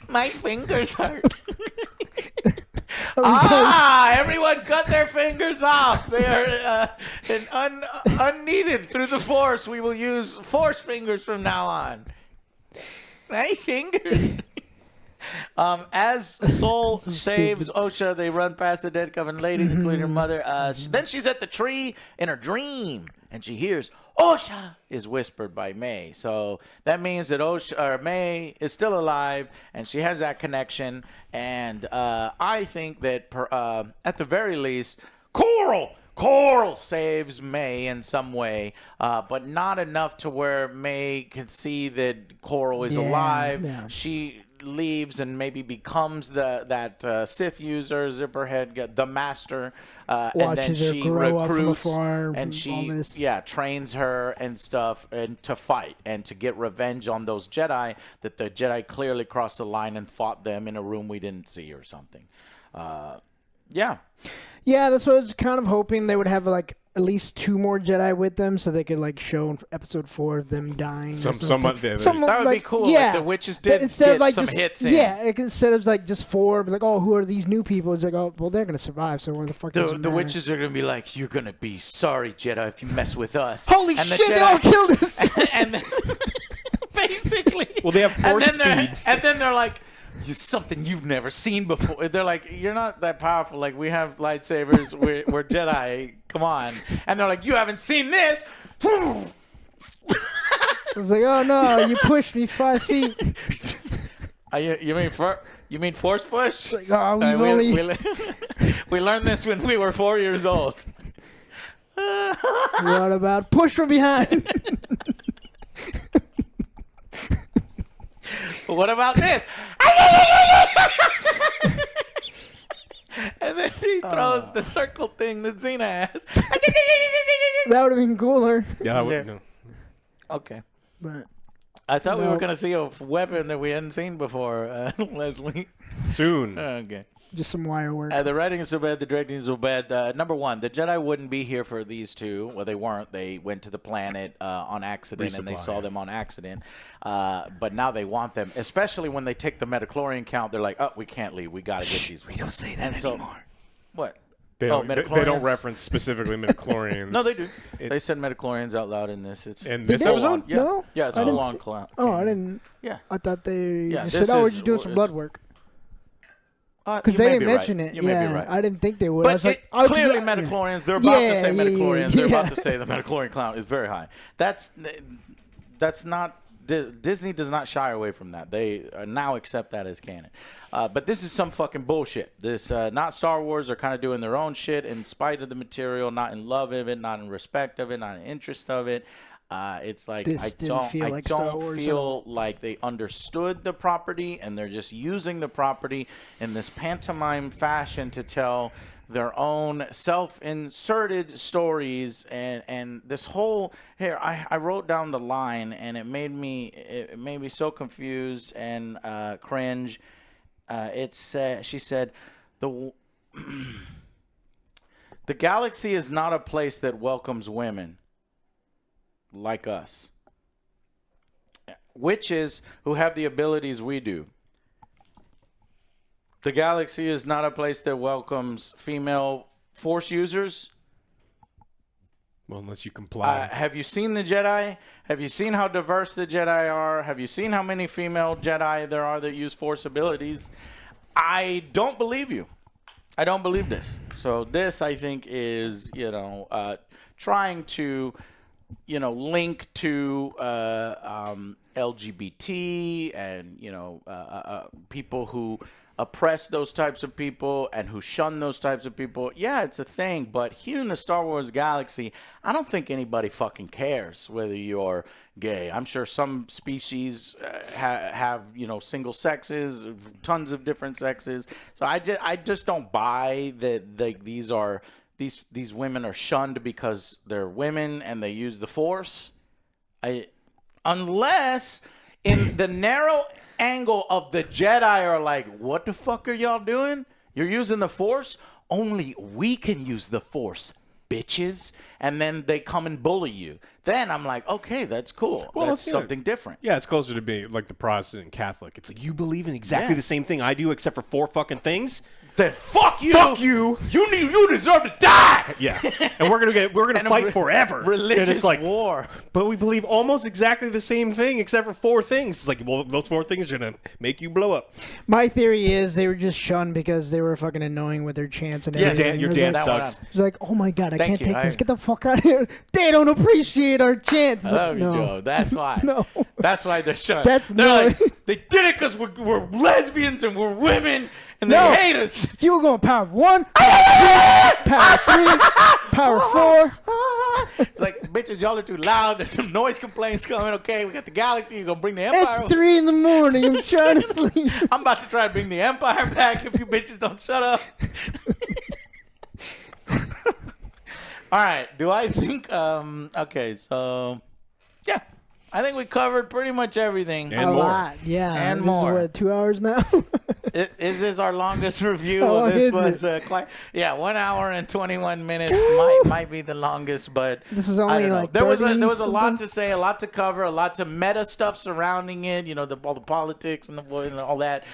My fingers hurt. Everyone cut their fingers off. They are unneeded. Through the Force, we will use Force fingers from now on. My fingers. As Soul saves Osha, they run past the dead coven ladies, including her mother. Then she's at the tree in her dream, and she hears Osha is whispered by May. So that means that May is still alive, and she has that connection. And I think that at the very least, Coral saves May in some way, but not enough to where May can see that Coral is alive. Yeah. She leaves and maybe becomes that Sith user, Zipperhead, the master, and then she recruits and she trains her and stuff and to fight and to get revenge on those Jedi that the Jedi clearly crossed the line and fought them in a room we didn't see or something. Yeah, that's what I was kind of hoping they would have like at least 2 more Jedi with them, so they could like show in episode 4 of them dying. Someone that would be cool. Yeah, like the witches did instead get of like some just, hits in. Yeah, instead of like just 4, be like, oh, who are these new people? It's like, oh, well, they're gonna survive. So where the fuck? The witches are gonna be like, you're gonna be sorry, Jedi, if you mess with us. Holy and shit! They all killed us. and then, basically, well, they have force speed. And then they're like, something you've never seen before. They're like, you're not that powerful. Like, we have lightsabers. We're Jedi. Come on. And they're like, you haven't seen this. I was like, oh no, you pushed me 5 feet. You mean force push? It's like, oh, we learned this when we were 4 years old. What about push from behind? What about this? And then he throws the circle thing that Xena has. That would have been cooler. Yeah, I would know. Okay. But I thought we were going to see a weapon that we hadn't seen before, Leslie. Soon. Okay. Just some wire work. The writing is so bad, the directing is so bad. Number 1, the Jedi wouldn't be here for these 2. Well, they weren't. They went to the planet on accident, and they saw them on accident. But now they want them, especially when they take the midichlorian count. They're like, oh, we can't leave. We got to get these. We don't say that anymore. What? They don't reference specifically midichlorians. No, they do. They said midichlorians out loud in this. It's in this episode? Yeah. No? Yeah, it's a long clown. Oh, I didn't. Yeah. I thought they Yeah, just said, oh, we're just doing some blood work. Because they didn't mention it. You may be right. I didn't think they would. But I was like, it's clearly midichlorians. They're about to say midichlorians. They're about to yeah. say the midichlorian clown is very high. That's not... Disney does not shy away from that. They now accept that as canon. But this is some fucking bullshit. This not Star Wars are kind of doing their own shit in spite of the material, not in love of it, not in respect of it, not in interest of it. It's like I don't feel like they understood the property, and they're just using the property in this pantomime fashion to tell their own self-inserted stories, and this whole here I wrote down the line, and it made me so confused and cringe. She said the galaxy is not a place that welcomes women like us, witches who have the abilities we do. The galaxy is not a place that welcomes female Force users. Well, unless you comply. Have you seen the Jedi? Have you seen how diverse the Jedi are? Have you seen how many female Jedi there are that use Force abilities? I don't believe you. I don't believe this. So this, I think, is, trying to, link to LGBT and, people who oppress those types of people and who shun those types of people. Yeah, it's a thing, but here in the Star Wars galaxy, I don't think anybody fucking cares whether you're gay. I'm sure some species have single sexes, tons of different sexes. So I just don't buy that these women are shunned because they're women and they use the Force. Unless in the narrow angle of the Jedi are like, what the fuck are y'all doing? You're using the Force? Only we can use the Force, bitches. And then they come and bully you. Then I'm like, okay, that's cool. Well, that's something different. Yeah, it's closer to being like the Protestant and Catholic. It's like, you believe in exactly the same thing I do except for 4 fucking things? Then fuck you. Fuck you. You deserve to die. Yeah. And we're gonna fight forever. Religious and it's like, war. But we believe almost exactly the same thing except for 4 things. It's like, well, those 4 things are gonna make you blow up. My theory is they were just shunned because they were fucking annoying with their chants and everything. Your dad sucks. It's like, oh my god, I can't take this. Get the fuck out of here. They don't appreciate our chants. I love you, Joe. That's why. No. That's why they're shunned. They're like, they did it because we're lesbians and we're women and they hate us. You were going power of 1, power 3, power 4. Like, bitches, y'all are too loud. There's some noise complaints coming. Okay, we got the galaxy. You're going to bring the Empire. It's 3 in the morning. I'm trying to sleep. I'm about to try to bring the Empire back if you bitches don't shut up. All right. Do I think, okay, so, yeah. I think we covered pretty much everything. And a more. lot, yeah. And this more. is what, 2 hours now? Is this our longest review? How long This is was quite 1 hour and 21 minutes. might be the longest, but This is I only don't know. like there was 30 a lot something. to say, a lot to cover, a lot to meta stuff surrounding it. You know, all the politics and all that.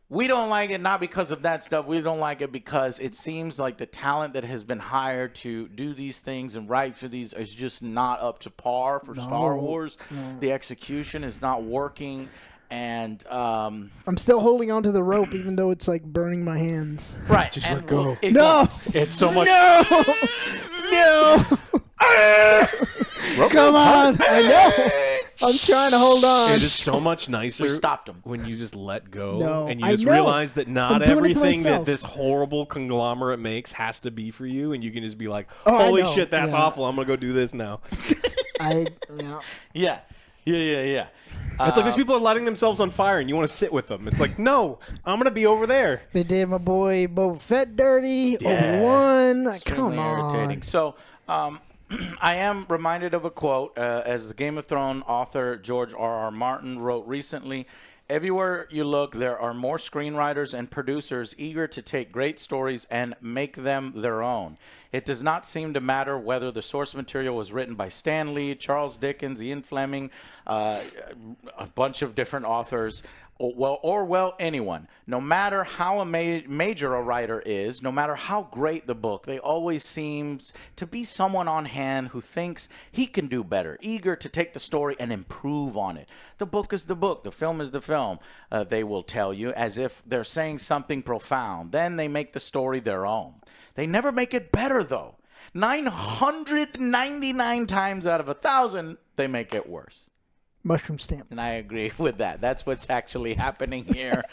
We don't like it not because of that stuff. We don't like it because it seems like the talent that has been hired to do these things and write for these is just not up to par for Star Wars. The execution is not working, and I'm still holding onto the rope, even though it's like burning my hands. right. Just and let go. No, It's so much. no. Come on, I know. I'm trying to hold on. It is so much nicer We stopped him. when you just let go No, and you I just know. realize that not I'm doing it to everything that myself. this horrible conglomerate makes has to be for you, and you can just be like, Oh, I holy know. shit, that's Yeah. awful. I'm going to go do this now. Yeah. It's like these people are lighting themselves on fire and you want to sit with them. It's like, no, I'm going to be over there. They did my boy Boba Fett dirty. Obi-Wan. Come Extremely on. irritating. So, I am reminded of a quote as the Game of Thrones author George R.R. Martin wrote recently. Everywhere you look, there are more screenwriters and producers eager to take great stories and make them their own. It does not seem to matter whether the source material was written by Stan Lee, Charles Dickens, Ian Fleming, a bunch of different authors, or anyone. No matter how major a writer is, no matter how great the book, they always seem to be someone on hand who thinks he can do better, eager to take the story and improve on it. The book is the book, the film is the film, they will tell you, as if they're saying something profound. Then they make the story their own. They never make it better, though. 999 times out of 1,000, they make it worse. Mushroom stamp. And I agree with that. That's what's actually happening here.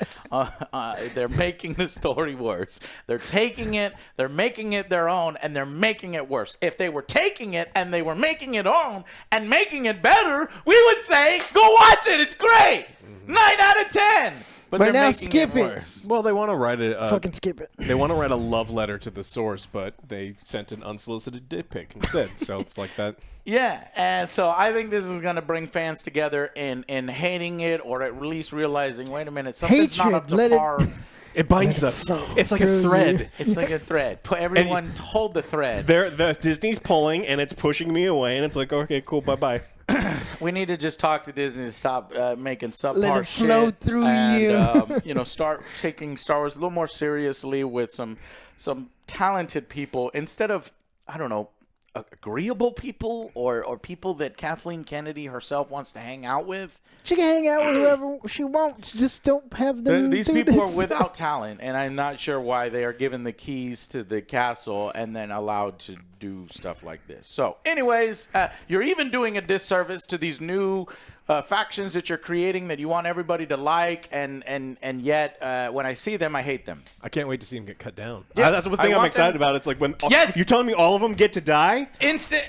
They're making the story worse. They're taking it, they're making it their own, and they're making it worse. If they were taking it and they were making it own and making it better, we would say, go watch it. It's great. 9 out of 10. But Right they're now, making skip it. worse. Well, they want to write Fucking skip it. They want to write a love letter to the source, but they sent an unsolicited dick pic instead. So it's like that. Yeah, and so I think this is going to bring fans together in hating it, or at least realizing, wait a minute, something's not up to Hatred, let it- par. It binds us. It's like a through thread. you. It's like a thread. Everyone hold the thread. The Disney's pulling, and it's pushing me away, and it's like, okay, cool, bye-bye. We need to just talk to Disney to stop making subpar Let it flow shit through and, you. Start taking Star Wars a little more seriously with some talented people instead of, I don't know, agreeable people or people that Kathleen Kennedy herself wants to hang out with. She can hang out with whoever she wants. Just don't have them. These do people this are without talent, and I'm not sure why they are given the keys to the castle and then allowed to do stuff like this. So, anyways, you're even doing a disservice to these new factions that you're creating that you want everybody to like, and yet when I see them, I hate them. I can't wait to see him get cut down. Yeah, that's the I thing I'm want excited them- about. It's like when Yes! you're telling me all of them get to die. Instant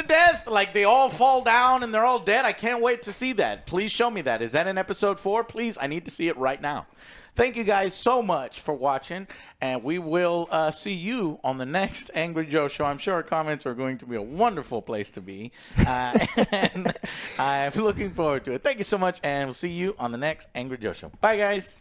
death, like they all fall down and they're all dead. I can't wait to see that. Please show me that. Is that in episode 4? Please, I need to see it right now. Thank you guys so much for watching, and we will see you on the next Angry Joe show. I'm sure our comments are going to be a wonderful place to be, and I'm looking forward to it. Thank you so much, and we'll see you on the next Angry Joe show. Bye, guys.